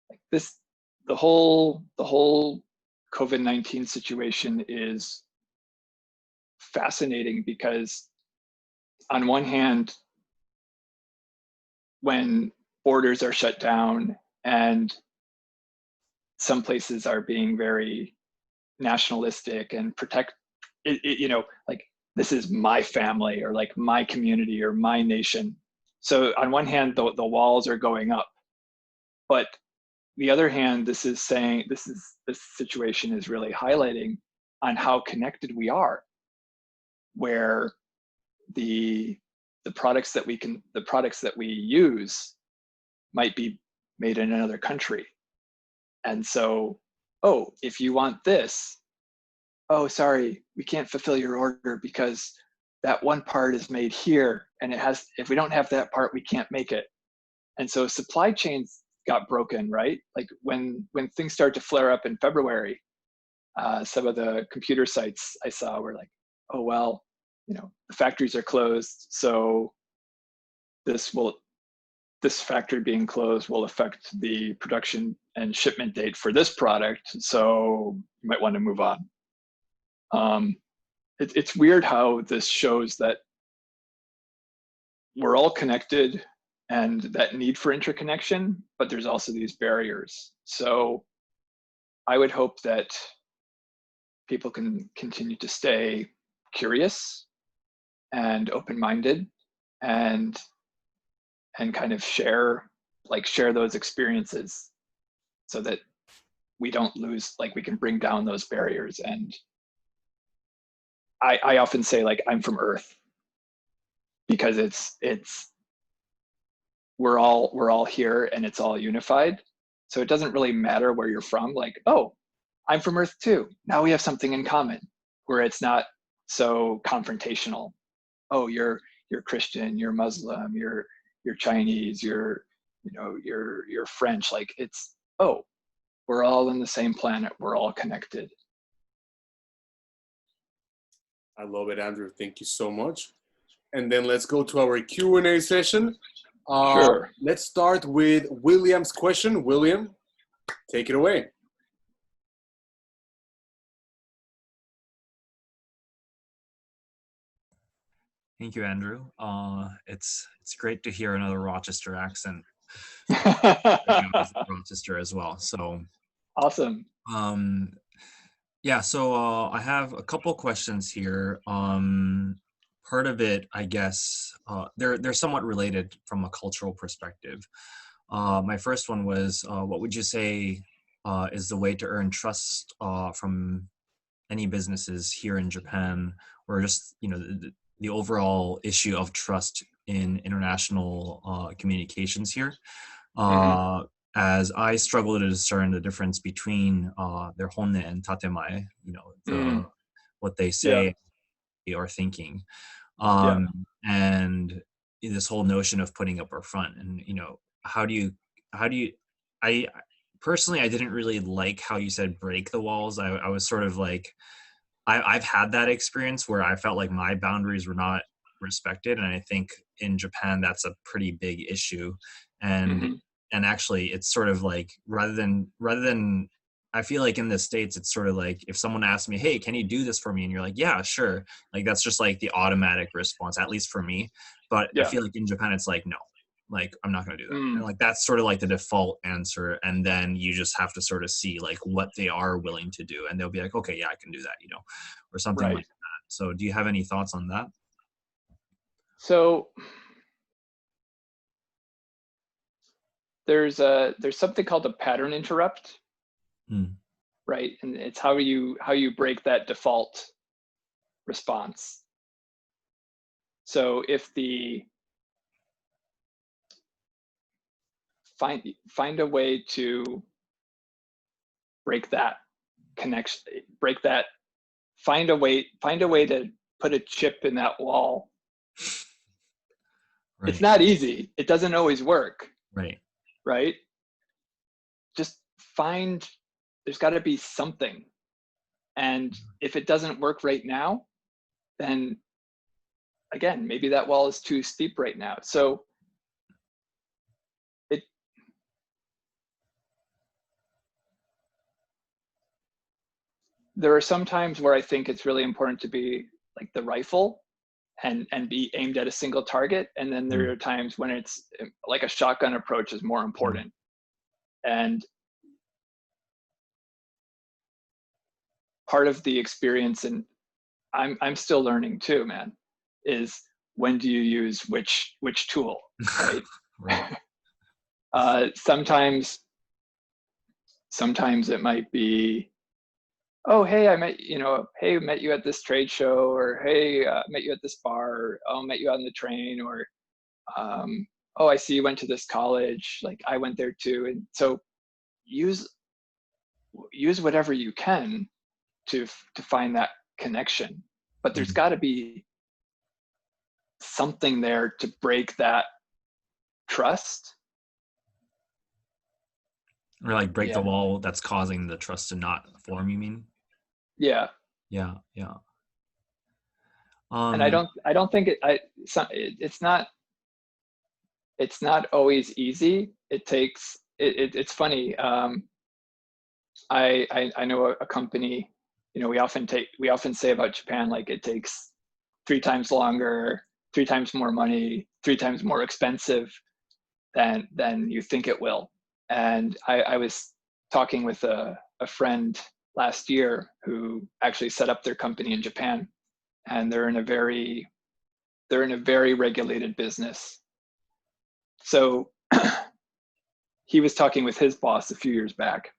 Like this, the whole COVID-19 situation is fascinating because on one hand, when borders are shut down and some places are being very nationalistic and protect it, like this is my family or like my community or my nation. So on one hand, the walls are going up, but the other hand, this situation is really highlighting on how connected we are, where the products that we use might be made in another country. And so, oh, if you want this, oh, sorry, we can't fulfill your order because that one part is made here, and if we don't have that part, we can't make it. And so supply chains got broken, right? Like when things started to flare up in February, some of the computer sites I saw were like, oh, well, the factories are closed, so this factory being closed will affect the production and shipment date for this product, so you might want to move on. It's weird how this shows that we're all connected and that need for interconnection, but there's also these barriers. So I would hope that people can continue to stay curious and open-minded and kind of share those experiences so that we don't lose, like we can bring down those barriers. And I often say, like, I'm from Earth, because we're all here and it's all unified. So it doesn't really matter where you're from. Like, oh, I'm from Earth too. Now we have something in common, where it's not so confrontational. Oh, you're Christian, you're Muslim, you're Chinese, you're French. Like, it's, oh, we're all in the same planet. We're all connected. I love it, Andrew. Thank you so much. And then let's go to our Q&A session. Sure. Let's start with William's question. William, take it away. Thank you, Andrew. It's great to hear another Rochester accent. Rochester as well. So Awesome. Um, yeah, so I have a couple questions here. Part of it, I guess, they're somewhat related from a cultural perspective. My first one was, what would you say is the way to earn trust from any businesses here in Japan, or just the overall issue of trust in international communications here? Hmm. Uh, as I struggle to discern the difference between their honne and tatemae, Mm. what they Yeah. say or thinking, Yeah. and this whole notion of putting up our front, and how do you how do you I personally, I didn't really like how you said break the walls. I was sort of like, I've had that experience where I felt like my boundaries were not respected, and I think in Japan that's a pretty big issue. And Hmm. and actually, it's sort of like, rather than I feel like in the States, it's sort of like if someone asks me, "Hey, can you do this for me?" and you're like, "Yeah, sure." Like that's just like the automatic response, at least for me. But I Yeah. feel like in Japan, it's like, no, like I'm not going to do that, and Mm. like that's sort of like the default answer. And then you just have to sort of see like what they are willing to do, and they'll be like, okay, yeah, I can do that, or something Right. like that. So do you have any thoughts on that? So there's something called a pattern interrupt, Mm, right? And it's how you break that default response. So if the find a way to break that connection, break that, find a way to put a chip in that wall. It's right, not easy. It doesn't always work, right. right? Just find, there's got to be something. And if it doesn't work right now, then again, maybe that wall is too steep right now. So it there are some times where I think it's really important to be like the rifle and be aimed at a single target. And then there Mm, are times when it's like a shotgun approach is more mm, important. And part of the experience, and I'm still learning too, man, is when do you use which tool, right? right. Sometimes it might be, oh hey, hey, met you at this trade show, or hey, met you at this bar, or oh, met you on the train, or um, oh, I see you went to this college, like I went there too. And so use whatever you can to find that connection, but there's Mm. got to be something there to break that trust. Or like break the Yeah. wall that's causing the trust to not form, you mean? Yeah. Yeah, yeah. And I um don't think it's not always easy. It takes it's funny. I know a company, we often say about Japan, like it takes 3 times longer, 3 times more money, 3 times more expensive than you think it will. And I was talking with a friend last year who actually set up their company in Japan, and they're in a very regulated business. So he was talking with his boss a few years back,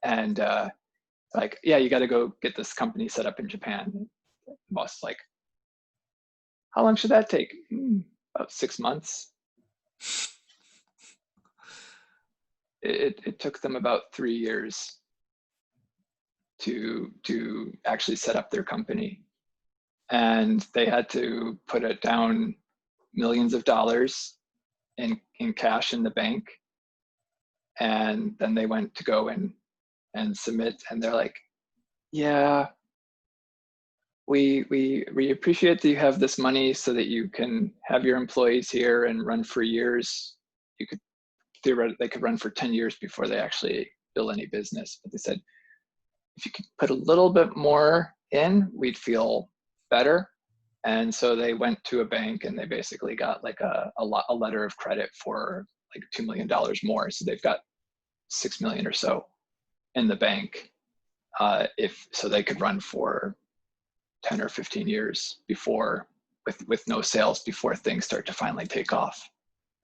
and like, yeah, you got to go get this company set up in Japan. The boss is like, how long should that take? About 6 months. It took them about 3 years to actually set up their company, and they had to put it down millions of dollars in cash in the bank. And then they went to go and submit, and they're like, yeah, we appreciate that you have this money so that you can have your employees here and run for years. You could theoretically, they could run for 10 years before they actually build any business. But they said, if you could put a little bit more in, we'd feel better. And so they went to a bank and they basically got like a letter of credit for like $2 million more. So they've got 6 million or so in the bank, if so they could run for 10 or 15 years before, with no sales, before things start to finally take off.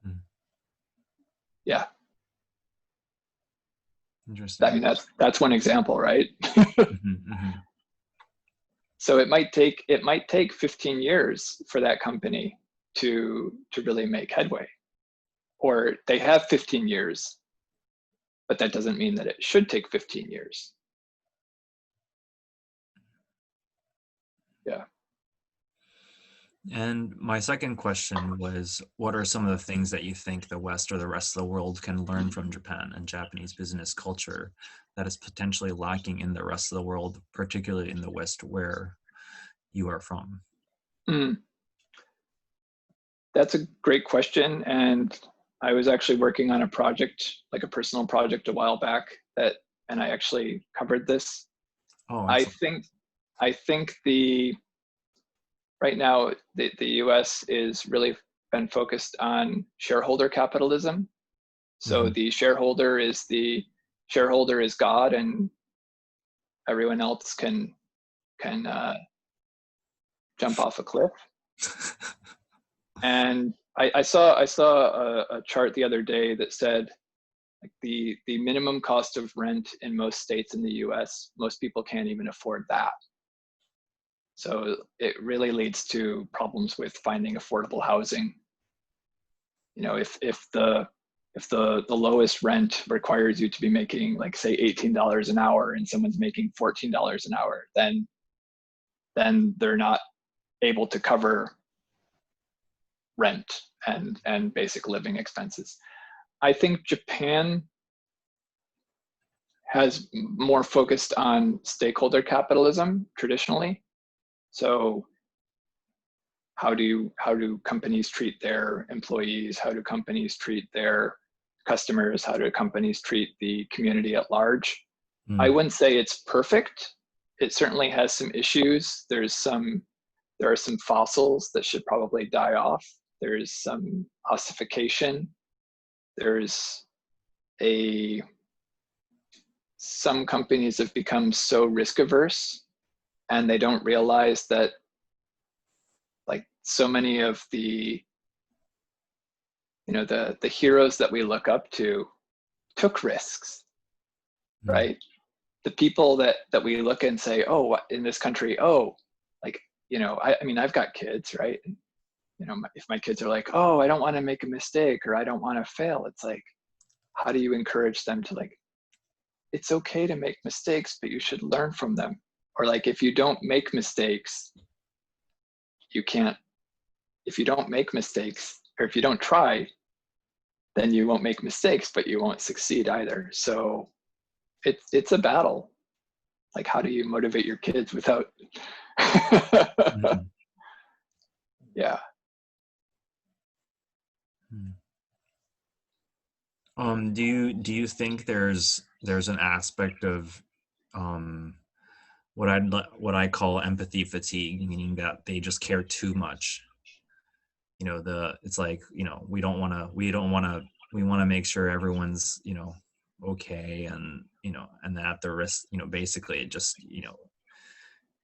Mm. Yeah. Interesting. I mean, that's one example, right? Mm-hmm, mm-hmm. So it might take 15 years for that company to really make headway, or they have 15 years, but that doesn't mean that it should take 15 years. Yeah. And my second question was, what are some of the things that you think the West or the rest of the world can learn from Japan and Japanese business culture that is potentially lacking in the rest of the world, particularly in the West where you are from? That's a great question. And I was actually working on a project, like a personal project a while back, and I actually covered this. Oh, I excellent. think right now the US is really been focused on shareholder capitalism. So Mm-hmm. the shareholder is God, and everyone else can jump off a cliff. And I saw a chart the other day that said, like, the minimum cost of rent in most states in the US, most people can't even afford that. So it really leads to problems with finding affordable housing. You know, if the lowest rent requires you to be making, like, say, $18 an hour, and someone's making $14 an hour, then they're not able to cover rent and basic living expenses. I think Japan has more focused on stakeholder capitalism traditionally. So how do companies treat their employees? How do companies treat their customers? How do companies treat the community at large? I Mm. wouldn't say it's perfect. It certainly has some issues. There are some fossils that should probably die off. There's some ossification. There's some companies have become so risk averse, and they don't realize that, like, so many of the the heroes that we look up to took risks, Mm. right? The people that we look and say, oh, in this country, oh, like, I mean, I've got kids, right? And, if my kids are like, oh, I don't want to make a mistake, or I don't want to fail, it's like, how do you encourage them to, like, it's okay to make mistakes, but you should learn from them? Or, like, if you don't make mistakes, you can't, if you don't make mistakes, or if you don't try, then you won't make mistakes, but you won't succeed either. So it's a battle. Like, how do you motivate your kids without Mm. yeah. Do you think there's an aspect of what I call empathy fatigue, meaning that they just care too much? It's like, we want to make sure everyone's, okay, and and that the risk, basically it just,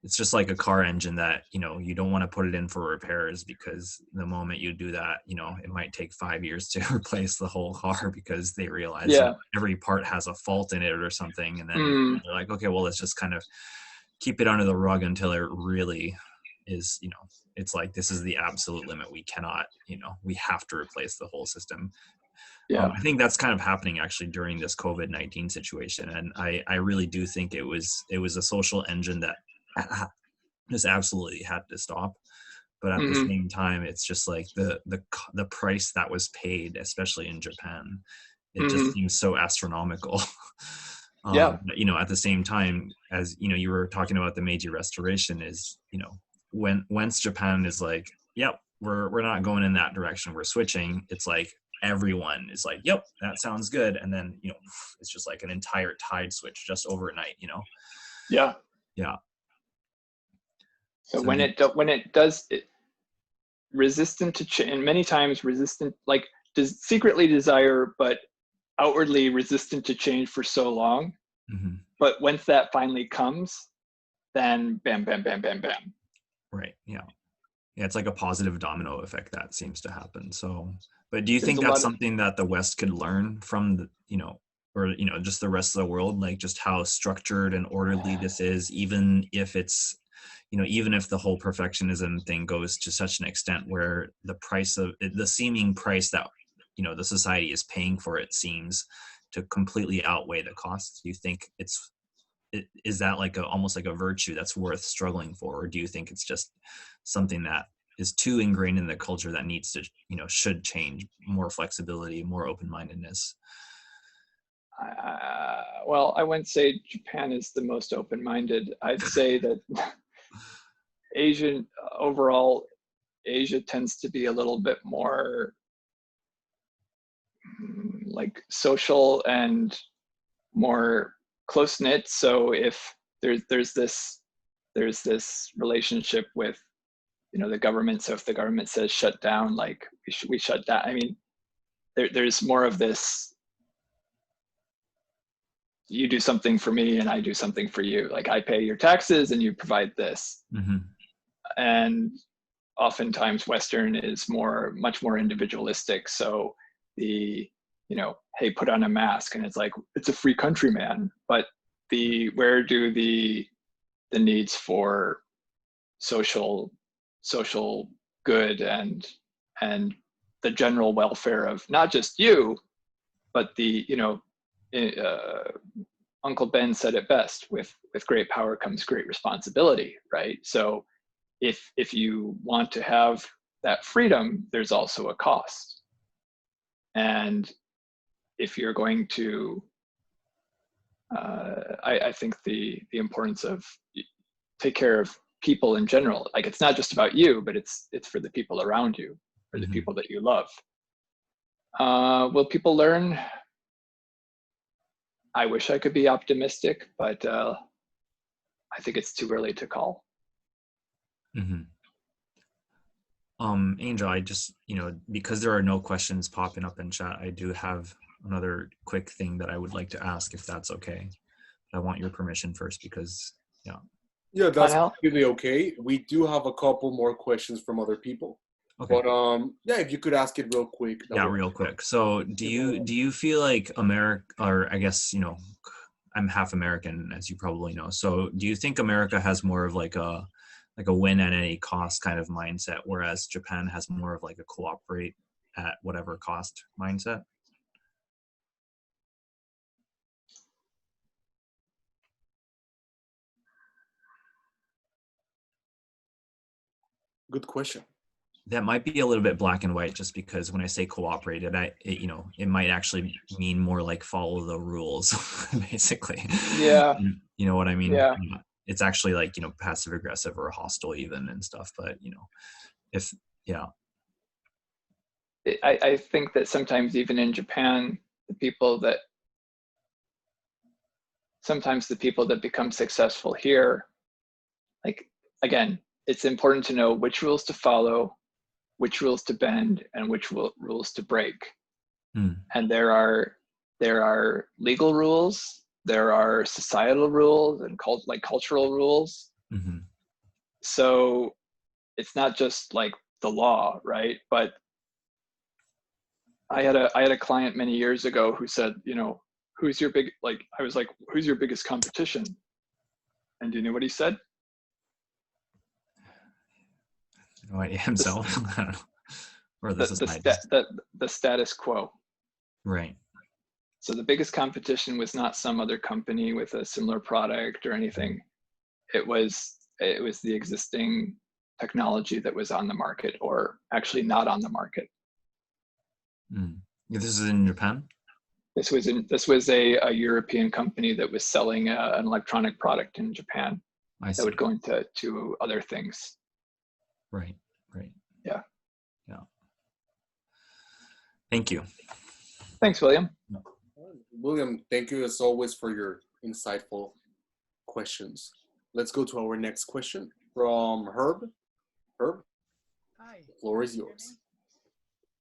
it's just like a car engine that, you don't want to put it in for repairs, because the moment you do that, it might take 5 years to replace the whole car, because they realize, Yeah. every part has a fault in it or something. And then they're like, okay, well, let's just kind of keep it under the rug until it really is, it's like, this is the absolute limit. We cannot, we have to replace the whole system. Yeah. I think that's kind of happening actually during this COVID-19 situation. And I really do think it was a social engine that just absolutely had to stop. But at the same time, it's just like the price that was paid, especially in Japan, it just seems so astronomical. Yeah. At the same time, as you were talking about the Meiji Restoration, is, once Japan is like, yep, we're not going in that direction, we're switching, it's like everyone is like, yep, that sounds good. And then, it's just like an entire tide switch just overnight, Yeah. Yeah. So So when it does, resistant to change, and many times resistant, like, does secretly desire but outwardly resistant to change for so long, Hmm. But once that finally comes, then bam, bam, bam, bam, bam. Right. Yeah. Yeah. It's like a positive domino effect that seems to happen. So, but do you There's think a that's lot of, something that the West could learn from the, or, just the rest of the world, like just how structured and orderly this is, even if it's, even if the whole perfectionism thing goes to such an extent where the price of the seeming price that, the society is paying for it seems to completely outweigh the costs. Do you think is that like almost like a virtue that's worth struggling for, or do you think it's just something that is too ingrained in the culture that needs to, should change, more flexibility, more open-mindedness? well, I wouldn't say Japan is the most open-minded. I'd say that Asian overall, Asia tends to be a little bit more like social and more close knit. So if there's this relationship with the government. So if the government says shut down, like we shut down. I mean, there's more of this. You do something for me, and I do something for you. Like I pay your taxes, and you provide this. Mm-hmm. And oftentimes Western is much more individualistic. So the, hey, put on a mask, and it's like, it's a free country, man. But where do the needs for social good and the general welfare of not just you, but uh, Uncle Ben said it best, with great power comes great responsibility, right? So if you want to have that freedom, there's also a cost. And if you're going to, I think the importance of take care of people in general, like it's not just about you, but it's for the people around you, or the Mm-hmm. people that you love. Will people learn? I wish I could be optimistic, but I think it's too early to call. Mm-hmm. Angel, I just, because there are no questions popping up in chat, I do have another quick thing that I would like to ask, if that's okay. I want your permission first because, yeah. Yeah, that's Hal? completely okay. We do have a couple more questions from other people. Okay. But yeah, if you could ask it real quick. Yeah, real quick. So do you feel like America, or I guess, I'm half American, as you probably know. So do you think America has more of like a win at any cost kind of mindset, whereas Japan has more of like a cooperate at whatever cost mindset? Good question. That might be a little bit black and white, just because when I say cooperate, it might actually mean more like follow the rules, basically. Yeah. You know what I mean? Yeah. It's actually like, passive aggressive or hostile even and stuff. But, if, yeah. I think that sometimes even in Japan, sometimes the people that become successful here, like, again, it's important to know which rules to follow, which rules to bend, and which rules to break. And there are legal rules, there are societal rules, and cultural rules. Mm-hmm. So it's not just like the law, right? But I had a client many years ago who said, who's your I was like, who's your biggest competition? And do you know what he said? No idea himself. I don't know. Or the society. The status quo. Right. So the biggest competition was not some other company with a similar product or anything. It was the existing technology that was on the market, or actually not on the market. This is in Japan? This was a European company that was selling an electronic product in Japan that would go into other things. Right. Yeah. Thank you. Thanks, William. William, thank you as always for your insightful questions. Let's go to our next question from Herb. Herb? Hi. The floor is yours.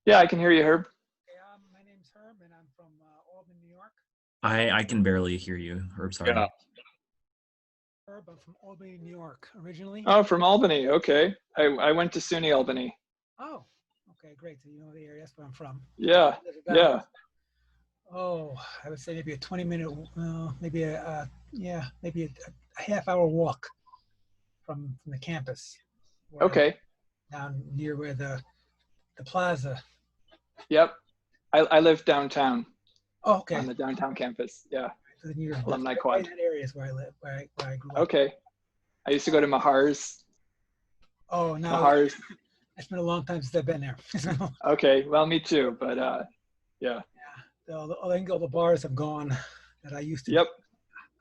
Yeah, I can hear you, Herb. Okay, my name's Herb, and I'm from Albany, New York. I can barely hear you, Herb. Yeah. Sorry. Herb, I'm from Albany, New York, originally. Oh, from Albany. Okay. I went to SUNY Albany. Oh, okay, great. So you know the area. That's where I'm from. Yeah. I live Yeah. about, oh, I would say maybe a 20-minute, maybe maybe a half-hour walk from the campus. Where Okay. down near where the plaza. Yep. I live downtown Oh, okay. on the downtown campus. Yeah. So near Alumni right Quad. in that area is where I live, where I grew up. Okay. I used to go to Mahar's. Oh, no. Mahar's. It's been a long time since I've been there. Okay. Well, me too. But yeah. All the bars have gone that I used to Yep.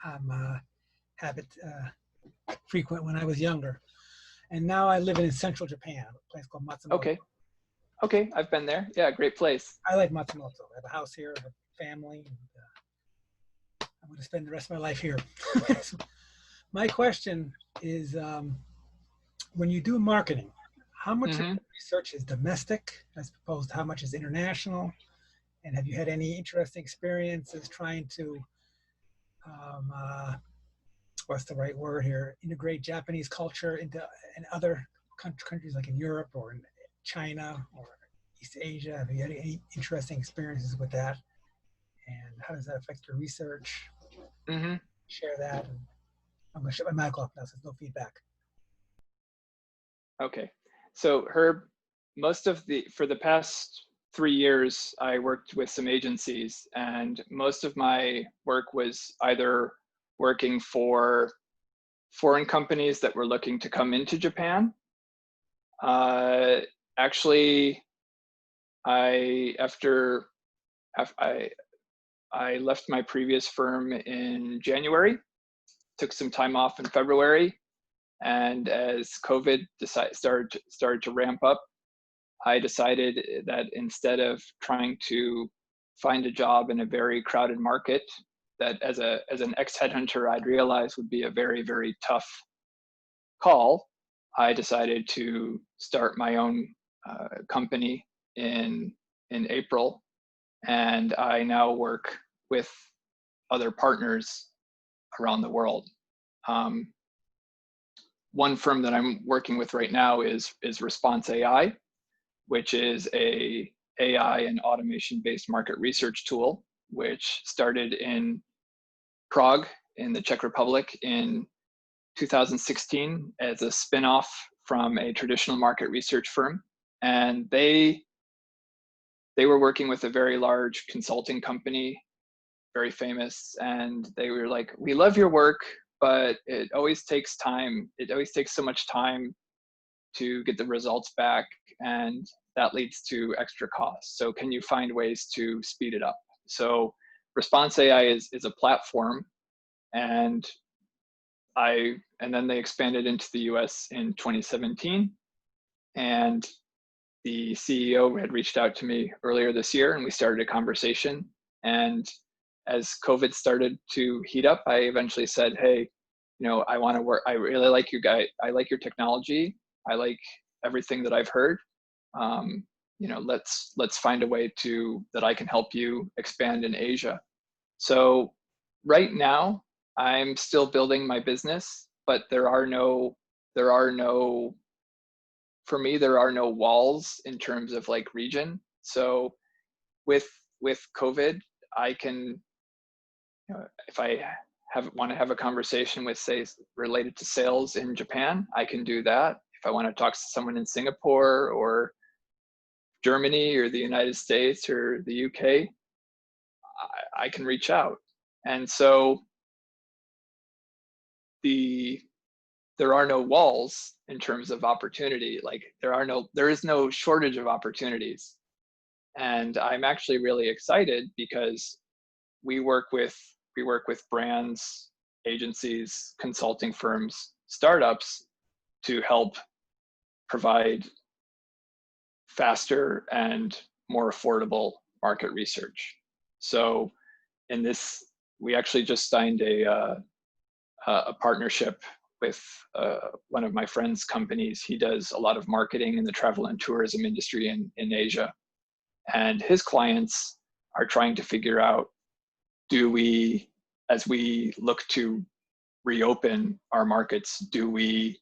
have it frequent when I was younger. And now I live in central Japan, a place called Matsumoto. Okay. Okay. I've been there. Yeah. Great place. I like Matsumoto. I have a house here, I have a family. And, I'm going to spend the rest of my life here. My question is, when you do marketing, how much of the research is domestic as opposed to how much is international? And have you had any interesting experiences trying to, what's the right word here, integrate Japanese culture into other countries like in Europe or in China or East Asia? Have you had any interesting experiences with that? And how does that affect your research? Share that. And I'm going to shut my mic off now so there's no feedback. Okay. So Herb, for the past 3 years, I worked with some agencies, and most of my work was either working for foreign companies that were looking to come into Japan. Actually, I left my previous firm in January, took some time off in February, and as COVID started to ramp up, I decided that instead of trying to find a job in a very crowded market, that as an ex-headhunter I'd realized would be a very, very tough call, I decided to start my own company in April, and I now work with other partners around the world. One firm that I'm working with right now is Response AI, which is a AI and automation-based market research tool, which started in Prague in the Czech Republic in 2016 as a spin-off from a traditional market research firm. And they were working with a very large consulting company, very famous, and they were like, we love your work, but it always takes time. It always takes so much time to get the results back, and that leads to extra costs. So can you find ways to speed it up? So Response AI is a platform, and then they expanded into the US in 2017, and the CEO had reached out to me earlier this year, and we started a conversation. And as COVID started to heat up, I eventually said, hey, I want to work. I really like you guys. I like your technology. I like everything that I've heard. Let's find a way that I can help you expand in Asia. So right now I'm still building my business, but there are no walls in terms of like region. So with COVID, I can, if I want to have a conversation with, say, related to sales in Japan, I can do that. If I want to talk to someone in Singapore or Germany or the United States or the UK, I can reach out. And so there are no walls in terms of opportunity. Like there is no shortage of opportunities. And I'm actually really excited because we work with brands, agencies, consulting firms, startups to help provide faster and more affordable market research. So in this, we actually just signed a partnership with one of my friend's companies. He does a lot of marketing in the travel and tourism industry in Asia. And his clients are trying to figure out do we, as we look to reopen our markets, do we,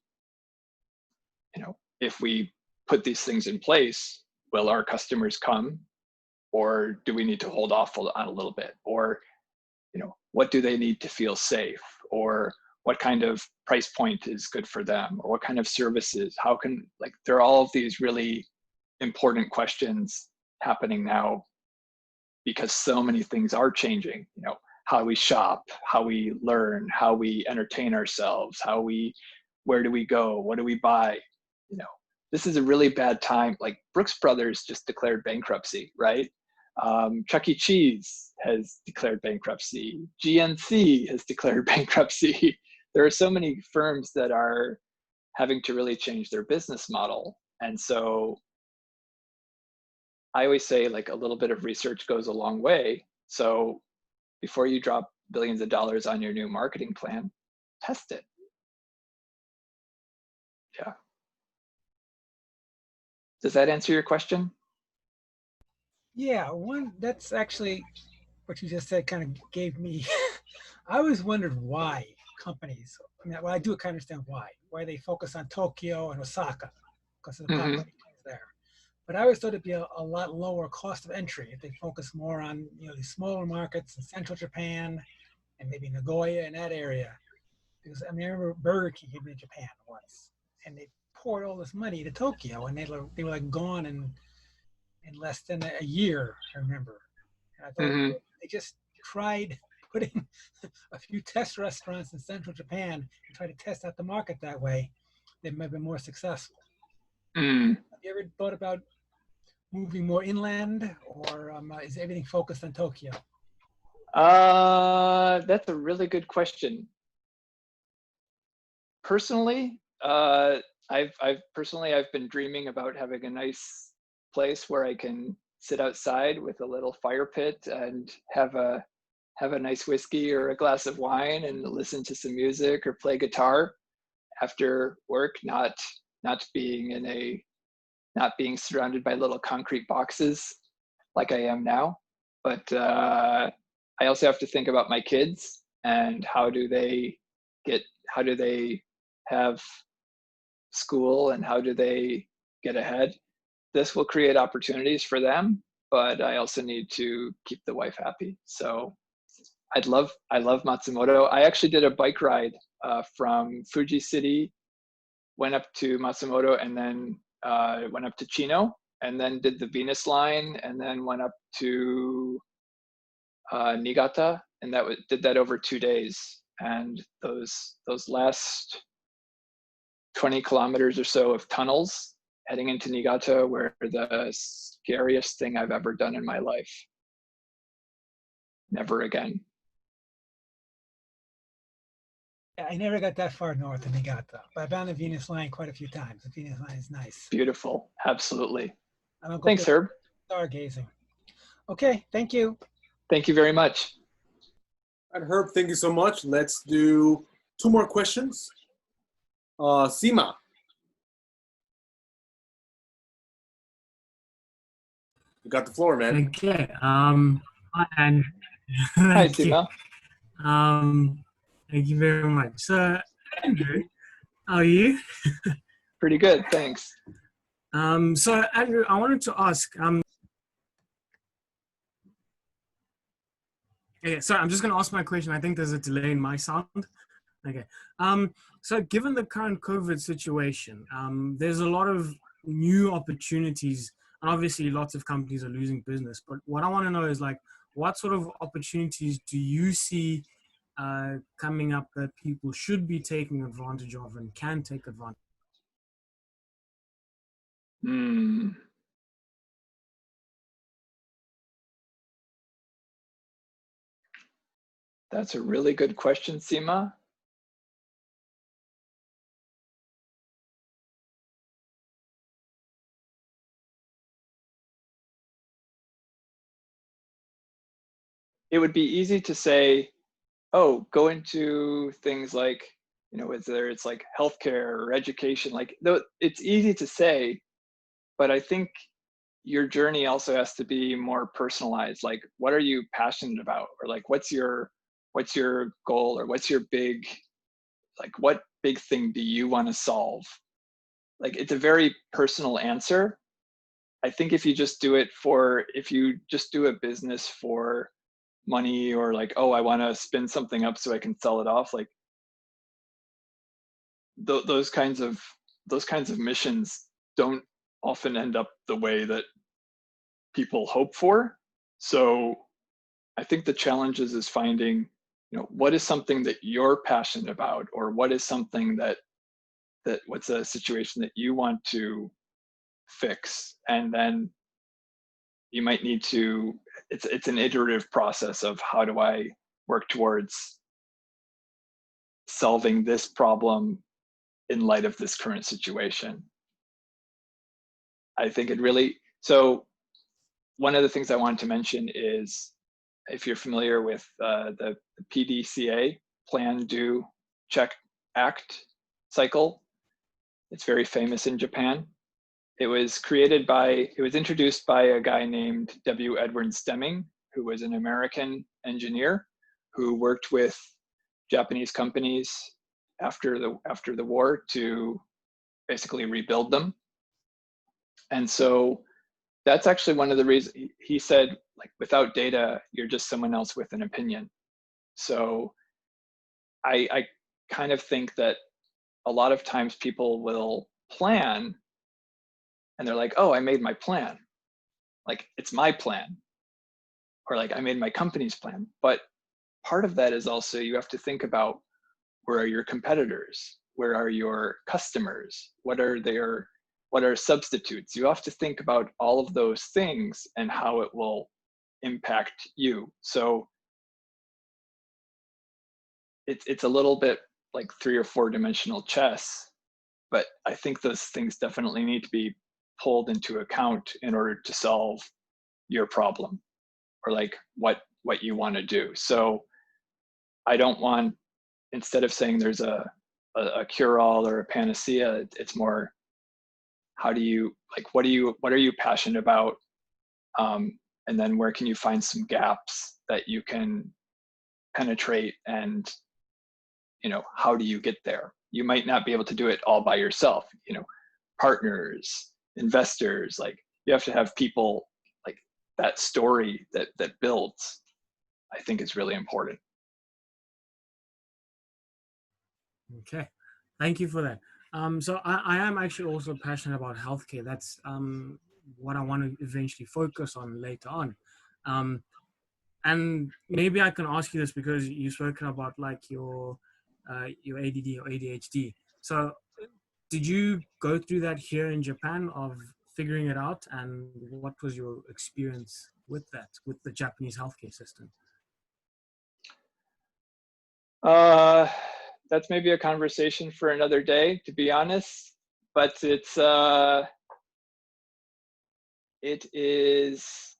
if we put these things in place, will our customers come, or do we need to hold off on a little bit? Or, what do they need to feel safe? Or what kind of price point is good for them? Or what kind of services? How can, there are all of these really important questions happening now because so many things are changing. How we shop, how we learn, how we entertain ourselves, where do we go? What do we buy? This is a really bad time. Like Brooks Brothers just declared bankruptcy, right? Chuck E. Cheese has declared bankruptcy. GNC has declared bankruptcy. There are so many firms that are having to really change their business model. And so I always say, a little bit of research goes a long way. So before you drop billions of dollars on your new marketing plan, test it. Yeah. Does that answer your question? Yeah, that's actually what you just said kind of gave me. I always wondered why companies, I do kind of understand why they focus on Tokyo and Osaka because of the population there. But I always thought it'd be a lot lower cost of entry if they focus more on these smaller markets in central Japan and maybe Nagoya and that area. Because I remember Burger King came to Japan once, and they poured all this money to Tokyo, and they were gone in less than a year. I remember. And I thought they just tried putting a few test restaurants in central Japan and try to test out the market that way. They might have been more successful. Have you ever thought about moving more inland, or is everything focused on Tokyo? That's a really good question. Personally, I've been dreaming about having a nice place where I can sit outside with a little fire pit and have a nice whiskey or a glass of wine and listen to some music or play guitar after work, not being surrounded by little concrete boxes like I am now. But I also have to think about my kids and how do they have school and how do they get ahead. This will create opportunities for them, but I also need to keep the wife happy. So I love Matsumoto. I actually did a bike ride from Fuji City, went up to Matsumoto, and then went up to Chino, and then did the Venus line, and then went up to Niigata, and did that over 2 days. And those last 20 kilometers or so of tunnels heading into Niigata were the scariest thing I've ever done in my life. Never again. I never got that far north of Niigata, but I've been on the Venus line quite a few times. The Venus line is nice. Beautiful. Absolutely. Thanks, Herb. Stargazing. Okay, thank you. Thank you very much. All right, Herb, thank you so much. Let's do 2 more questions. Seema. You got the floor, man. Okay. Hi, Andrew. Hi, Seema. Thank you very much. So, Andrew, how are you? Pretty good, thanks. So, Andrew, I wanted to ask. Okay, sorry, I'm just going to ask my question. I think there's a delay in my sound. Okay. So, given the current COVID situation, there's a lot of new opportunities. And obviously, lots of companies are losing business. But what I want to know is, what sort of opportunities do you see coming up that people should be taking advantage of and can take advantage of? That's a really good question, Seema. It would be easy to say, oh, go into things like, whether it's like healthcare or education, it's easy to say, but I think your journey also has to be more personalized. Like, what are you passionate about? Or like, what's your goal? Or what's your big, like, what big thing do you want to solve? Like, it's a very personal answer. I think if you just do a business for money, or like, oh, I want to spin something up so I can sell it off, like those kinds of missions don't often end up the way that people hope for. So I think the challenge is finding, what is something that you're passionate about, or what is something that what's a situation that you want to fix, and then you might need to, it's an iterative process of, how do I work towards solving this problem in light of this current situation. I think it really, so one of the things I wanted to mention is, if you're familiar with the PDCA, Plan, Do, Check, Act cycle, it's very famous in Japan. It was introduced by a guy named W. Edward Deming, who was an American engineer who worked with Japanese companies after the war to basically rebuild them. And so that's actually one of the reasons he said, like, without data, you're just someone else with an opinion. So I kind of think that a lot of times people will plan and they're like, oh, I made my plan. Like, it's my plan. Or like, I made my company's plan. But part of that is also, you have to think about, where are your competitors? Where are your customers? What are substitutes? You have to think about all of those things and how it will impact you. So it's a little bit like 3 or 4 dimensional chess, but I think those things definitely need to be pulled into account in order to solve your problem, or like what you want to do. So I don't want, instead of saying there's a cure-all or a panacea, it's more, how do you, like, what are you passionate about, and then where can you find some gaps that you can penetrate, and how do you get there? You might not be able to do it all by yourself. Partners, investors, like, you have to have people, like, that story that builds, I think, is really important. Okay, thank you for that. So I am actually also passionate about healthcare. That's what I want to eventually focus on later on. And maybe I can ask you this because you've spoken about like your ADD or ADHD. So did you go through that here in Japan of figuring it out, and what was your experience with that, with the Japanese healthcare system? That's maybe a conversation for another day, to be honest, but it is,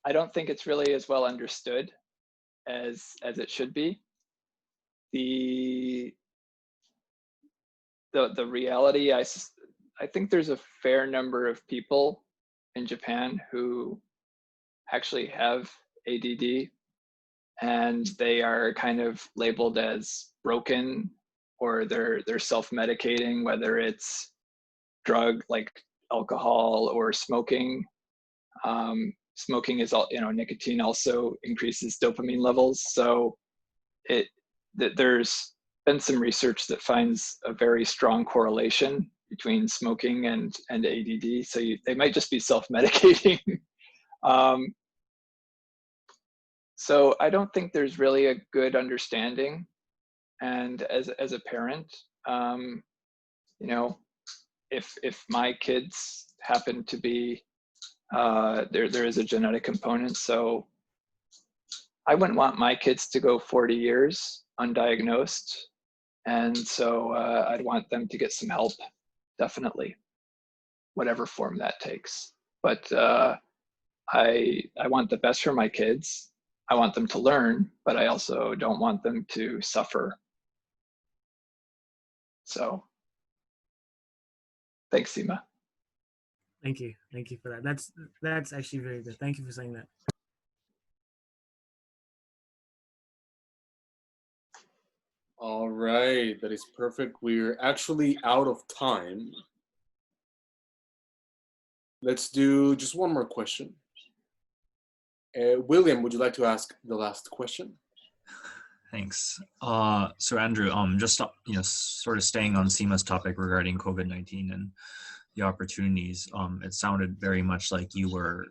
I don't think it's really as well understood as it should be. The reality, I think there's a fair number of people in Japan who actually have ADD, and they are kind of labeled as broken, or they're self-medicating, whether it's drug like alcohol or smoking. Smoking is nicotine also increases dopamine levels. So there's been some research that finds a very strong correlation between smoking and ADD. So they might just be self-medicating. So I don't think there's really a good understanding. And as a parent, if my kids happen to be, there is a genetic component. So I wouldn't want my kids to go 40 years undiagnosed. And so I'd want them to get some help, definitely, whatever form that takes. But I want the best for my kids. I want them to learn, but I also don't want them to suffer. So thanks, Seema. Thank you. Thank you for that. That's actually very good. Thank you for saying that. All right, that is perfect. We're actually out of time. Let's do just one more question. William, would you like to ask the last question? Thanks. So Andrew, just sort of staying on Seema's topic regarding COVID-19 and the opportunities. It sounded very much like you were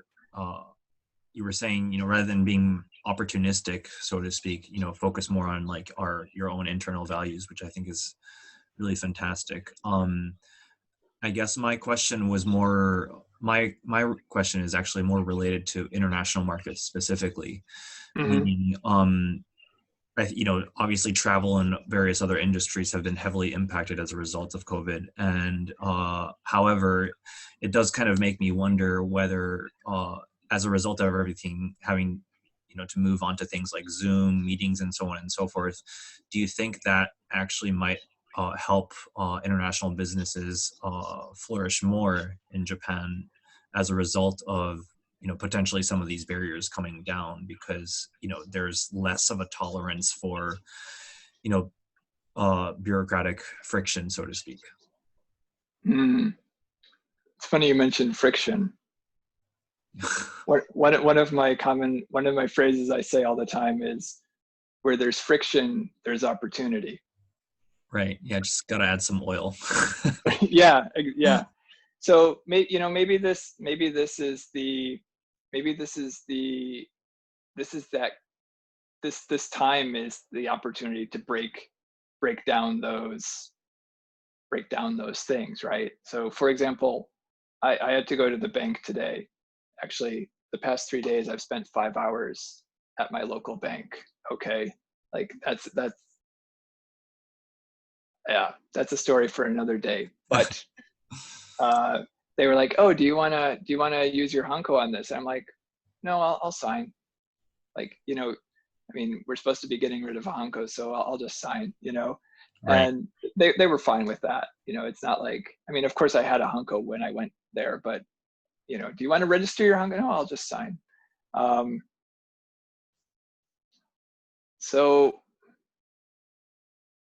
saying, rather than being opportunistic, so to speak, focus more on like your own internal values, which I think is really fantastic. I guess my question was more. My question is actually more related to international markets specifically, meaning obviously travel and various other industries have been heavily impacted as a result of COVID. And however, it does kind of make me wonder whether, as a result of everything having, to move on to things like Zoom meetings and so on and so forth, do you think that actually might help international businesses flourish more in Japan as a result of potentially some of these barriers coming down, because there's less of a tolerance for bureaucratic friction, so to speak? It's funny you mentioned friction. One of my phrases I say all the time is, where there's friction, there's opportunity. Right. Yeah. Just got to add some oil. Yeah. So maybe this time is the opportunity to break down those things, right? So for example, I had to go to the bank today. Actually, the past 3 days I've spent 5 hours at my local bank. Okay, like that's a story for another day. But they were like, "Oh, do you wanna use your Hanko on this?" I'm like, "No, I'll sign." Like, I mean, we're supposed to be getting rid of Hanko, so I'll just sign, Right. And they were fine with that. It's not like, I mean, of course I had a Hanko when I went there, but do you want to register your Hanko? No, I'll just sign. So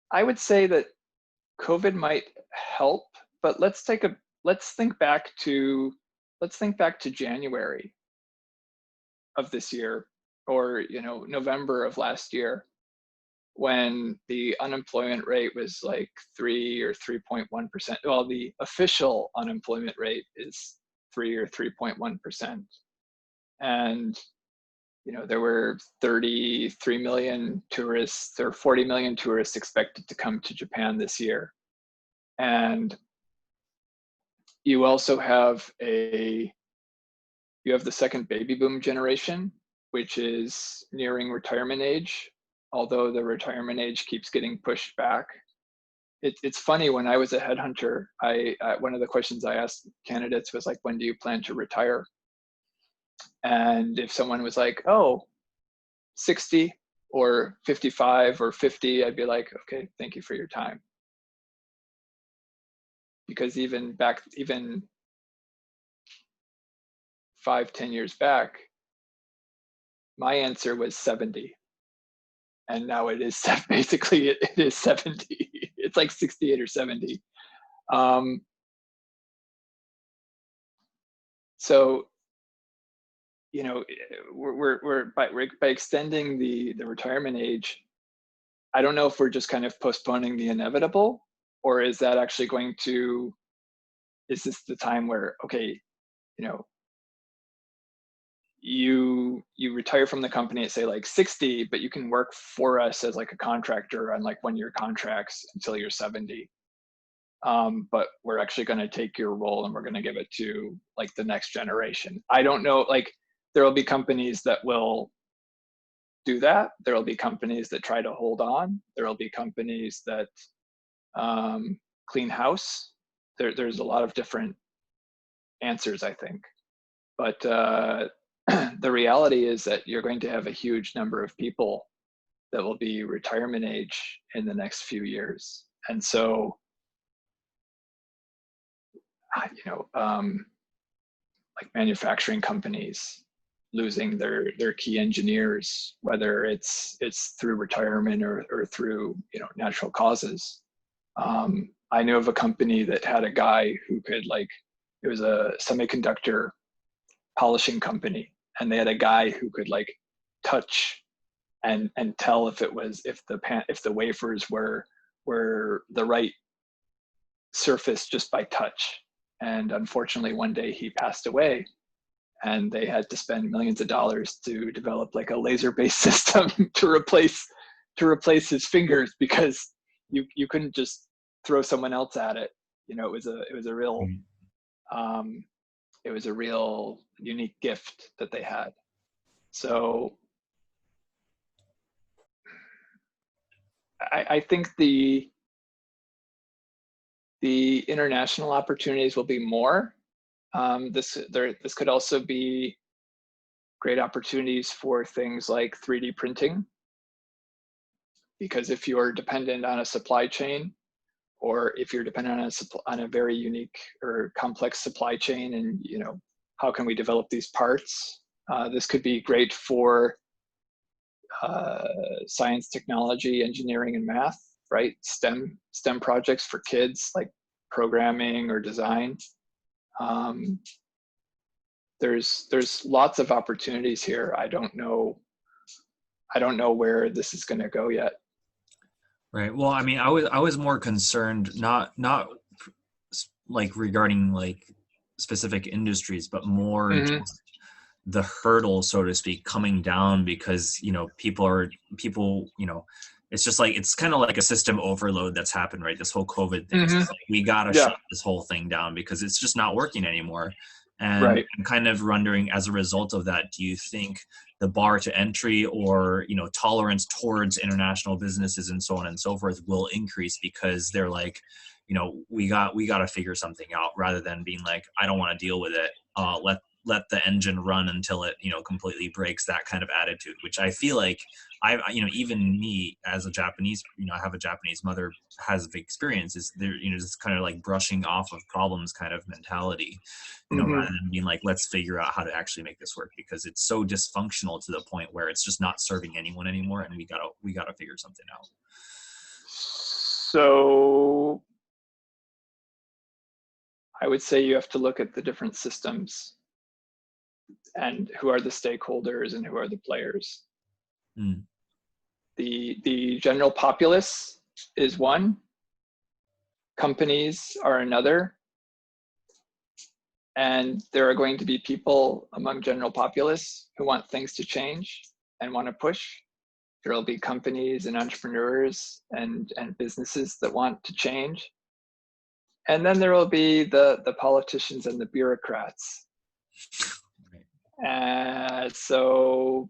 I would say that COVID might help, but let's think back to January of this year, or November of last year, when the unemployment rate was like 3 or 3.1%. Well, the official unemployment rate is 3 or 3.1%, and there were 33 million tourists or 40 million tourists expected to come to Japan this year. And you also have the second baby boom generation, which is nearing retirement age, although the retirement age keeps getting pushed back. It's funny, when I was a headhunter, one of the questions I asked candidates was like, when do you plan to retire? And if someone was like, oh, 60 or 55 or 50, I'd be like, okay, thank you for your time. Because even 5-10 years back, my answer was 70. And now it is basically it is 70. It's like 68 or 70. So we're by extending the retirement age, I don't know if we're just kind of postponing the inevitable, or is that actually is this the time where, okay, you retire from the company at say like 60, but you can work for us as like a contractor on like 1-year contracts until you're 70. But we're actually going to take your role and we're going to give it to like the next generation. I don't know, like there will be companies that will do that. There will be companies that try to hold on. There will be companies that clean house. There's a lot of different answers, I think. But the reality is that you're going to have a huge number of people that will be retirement age in the next few years. And so, like manufacturing companies losing their key engineers, whether it's through retirement or through, you know, natural causes. I know of a company that had a guy who could, like, it was a semiconductor polishing company, and they had a guy who could, like, touch and tell if the wafers were the right surface just by touch. And unfortunately, one day he passed away, and they had to spend millions of dollars to develop like a laser-based system to replace his fingers, because you couldn't just throw someone else at it. You know, it was a real it was a real unique gift that they had. So I think the international opportunities will be more. This could also be great opportunities for things like 3D printing, because if you're dependent on a supply chain, or if you're dependent on a very unique or complex supply chain, and, you know, how can we develop these parts? This could be great for science, technology, engineering, and math, right? STEM projects for kids, like programming or design. There's lots of opportunities here. I don't know where this is going to go yet. Right. Well, I mean, I was more concerned not like regarding like specific industries, but more just the hurdle, so to speak, coming down, because, you know, people, you know, it's just like, it's kind of like a system overload that's happened, right? This whole COVID thing. It's like, we got to shut this whole thing down because it's just not working anymore. And I'm kind of wondering, as a result of that, do you think the bar to entry, or, you know, tolerance towards international businesses and so on and so forth will increase because they're like, you know, we got to figure something out, rather than being like, I don't want to deal with it. Let the engine run until it, you know, completely breaks, that kind of attitude, which I feel like you know, even me as a Japanese, you know, I have a Japanese mother, has experience, is there, you know, just kind of like brushing off of problems kind of mentality, you know, rather than being like, let's figure out how to actually make this work, because it's so dysfunctional to the point where it's just not serving anyone anymore, and we gotta figure something out. So I would say you have to look at the different systems and who are the stakeholders and who are the players. The general populace is one, companies are another, and there are going to be people among general populace who want things to change and want to push. There will be companies and entrepreneurs and businesses that want to change. And then there will be the politicians and the bureaucrats. So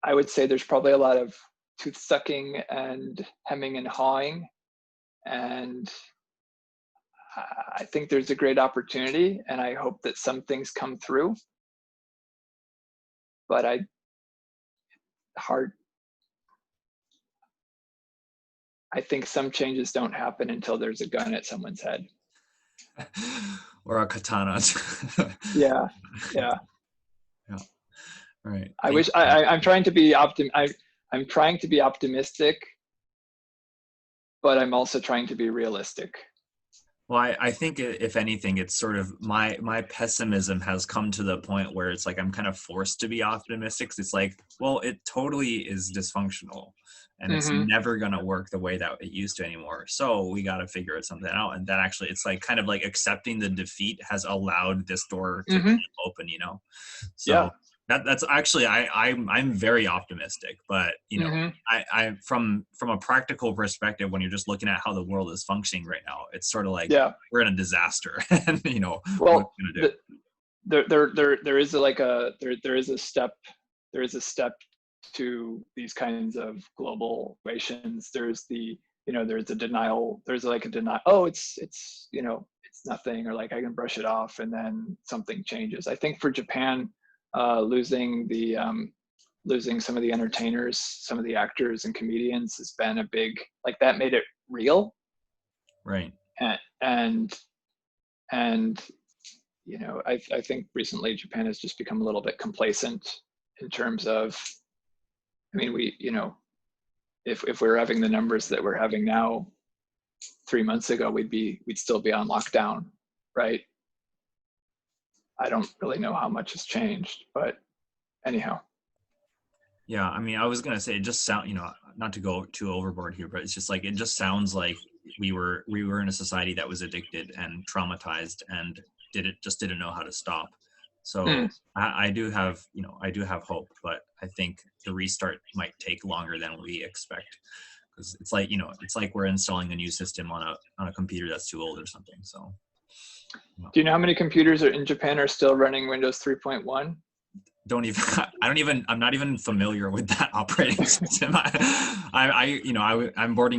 I would say there's probably a lot of tooth sucking and hemming and hawing. And I think there's a great opportunity, and I hope that some things come through. But I think some changes don't happen until there's a gun at someone's head. Or a katana. Yeah. Right. I'm trying to be I'm trying to be optimistic, but I'm also trying to be realistic. Well, I think if anything, it's sort of my pessimism has come to the point where it's like I'm kind of forced to be optimistic. It's like, well, it totally is dysfunctional, and it's never going to work the way that it used to anymore. So we got to figure something out. And that actually, it's like kind of like accepting the defeat has allowed this door to open, you know? So that's actually, I'm very optimistic, but, you know, I from a practical perspective, when you're just looking at how the world is functioning right now, it's sort of like, we're in a disaster, and, you know, well, what we're gonna do? There is a step to these kinds of global situations. There's there's a denial. There's like a denial. Oh, it's you know, it's nothing, or like I can brush it off, and then something changes. I think for Japan, losing some of the entertainers, some of the actors and comedians has been a big, like, that made it real. Right. And And, you know, I think recently Japan has just become a little bit complacent in terms of, I mean, we, you know, if we're having the numbers that we're having now, 3 months ago, we'd still be on lockdown, right? I don't really know how much has changed, but anyhow. Yeah, I mean, I was gonna say, it just sound, not to go too overboard here, but it's just like, it just sounds like we were in a society that was addicted and traumatized and didn't know how to stop. So I do have hope, but I think the restart might take longer than we expect, because it's like we're installing a new system on a computer that's too old or something. So. Do you know how many computers in Japan are still running Windows 3.1? I'm not even familiar with that operating system. I'm born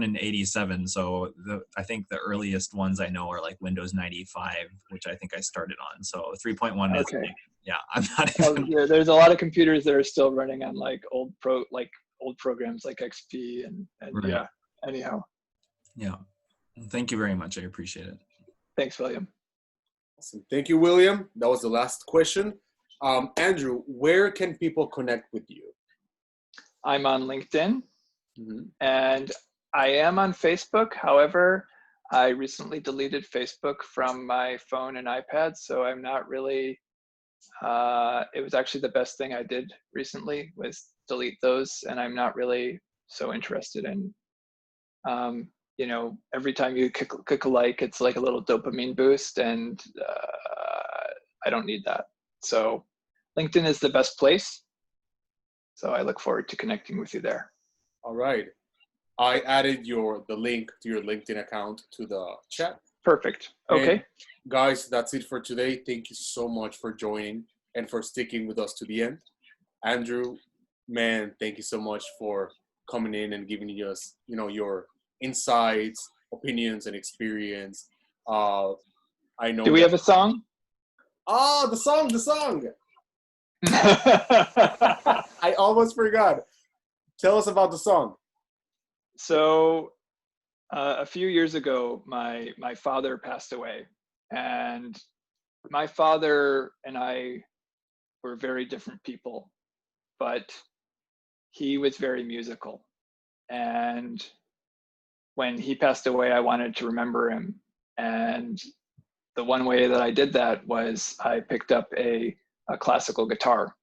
in 87, so I think the earliest ones I know are like Windows 95, which I think I started on. So 3.1 is I'm not even. Yeah, there's a lot of computers that are still running on like old programs like XP and right. Yeah. Anyhow. Yeah. Thank you very much. I appreciate it. Thanks, William. Awesome. Thank you, William. That was the last question. Andrew, where can people connect with you? I'm on LinkedIn, and I am on Facebook. However, I recently deleted Facebook from my phone and iPad, so I'm not really, it was actually the best thing I did recently was delete those, and I'm not really so interested in, you know, every time you click a like, it's like a little dopamine boost, and I don't need that. So LinkedIn is the best place. So I look forward to connecting with you there. All right. I added the link to your LinkedIn account to the chat. Perfect. Okay. And guys, that's it for today. Thank you so much for joining and for sticking with us to the end. Andrew, man, thank you so much for coming in and giving us, your insights, opinions, and experience. I know. Do we have a song? Oh, the song. I almost forgot. Tell us about the song. So a few years ago, my father passed away, and my father and I were very different people, but he was very musical. And when he passed away, I wanted to remember him. And the one way that I did that was I picked up a classical guitar.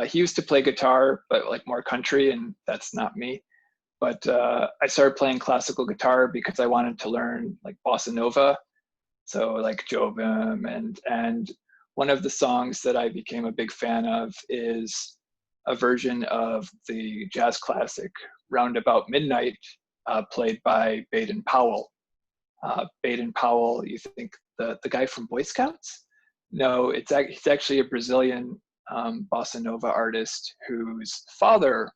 He used to play guitar, but like more country, and that's not me. But I started playing classical guitar because I wanted to learn like bossa nova, so like Jobim, and one of the songs that I became a big fan of is a version of the jazz classic Round About Midnight, played by Baden Powell. Baden Powell, you think the guy from Boy Scouts? No, he's actually a Brazilian bossa nova artist whose father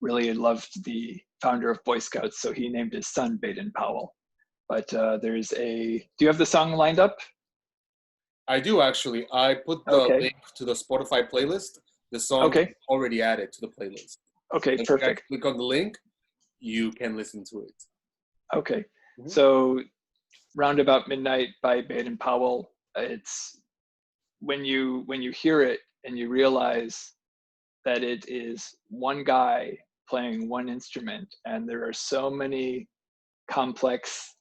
really loved the founder of Boy Scouts, so he named his son Baden Powell. But do you have the song lined up? I do, actually. I put the link to the Spotify playlist. The song is already added to the playlist. Okay, and perfect. If you click on the link, you can listen to it. Okay, so Round About Midnight by Baden Powell, it's when you hear it and you realize that it is one guy playing one instrument, and there are so many complex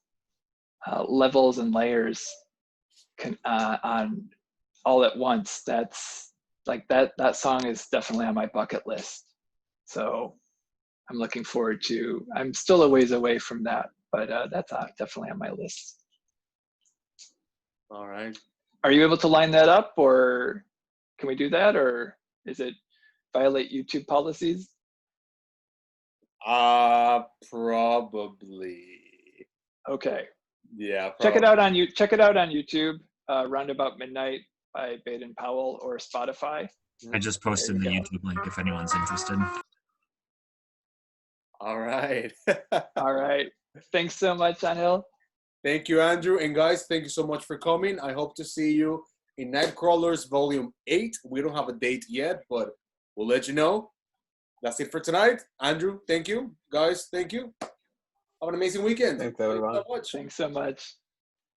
levels and layers on all at once. That's like that song is definitely on my bucket list. So I'm looking forward to, I'm still a ways away from that, but that's definitely on my list. All right. Are you able to line that up, or can we do that, or is it violate YouTube policies? Probably. Okay. Yeah. Probably. Check it out on YouTube. Round About Midnight by Baden Powell, or Spotify. I just posted the YouTube link if anyone's interested. All right. All right. Thanks so much, Anil. Thank you, Andrew. And guys, thank you so much for coming. I hope to see you in Nightcrawlers Volume 8. We don't have a date yet, but we'll let you know. That's it for tonight. Andrew, thank you. Guys, thank you. Have an amazing weekend. Thanks, everyone. Thanks so much.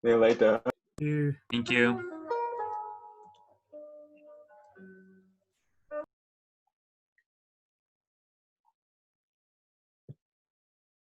See you later. You. Thank you.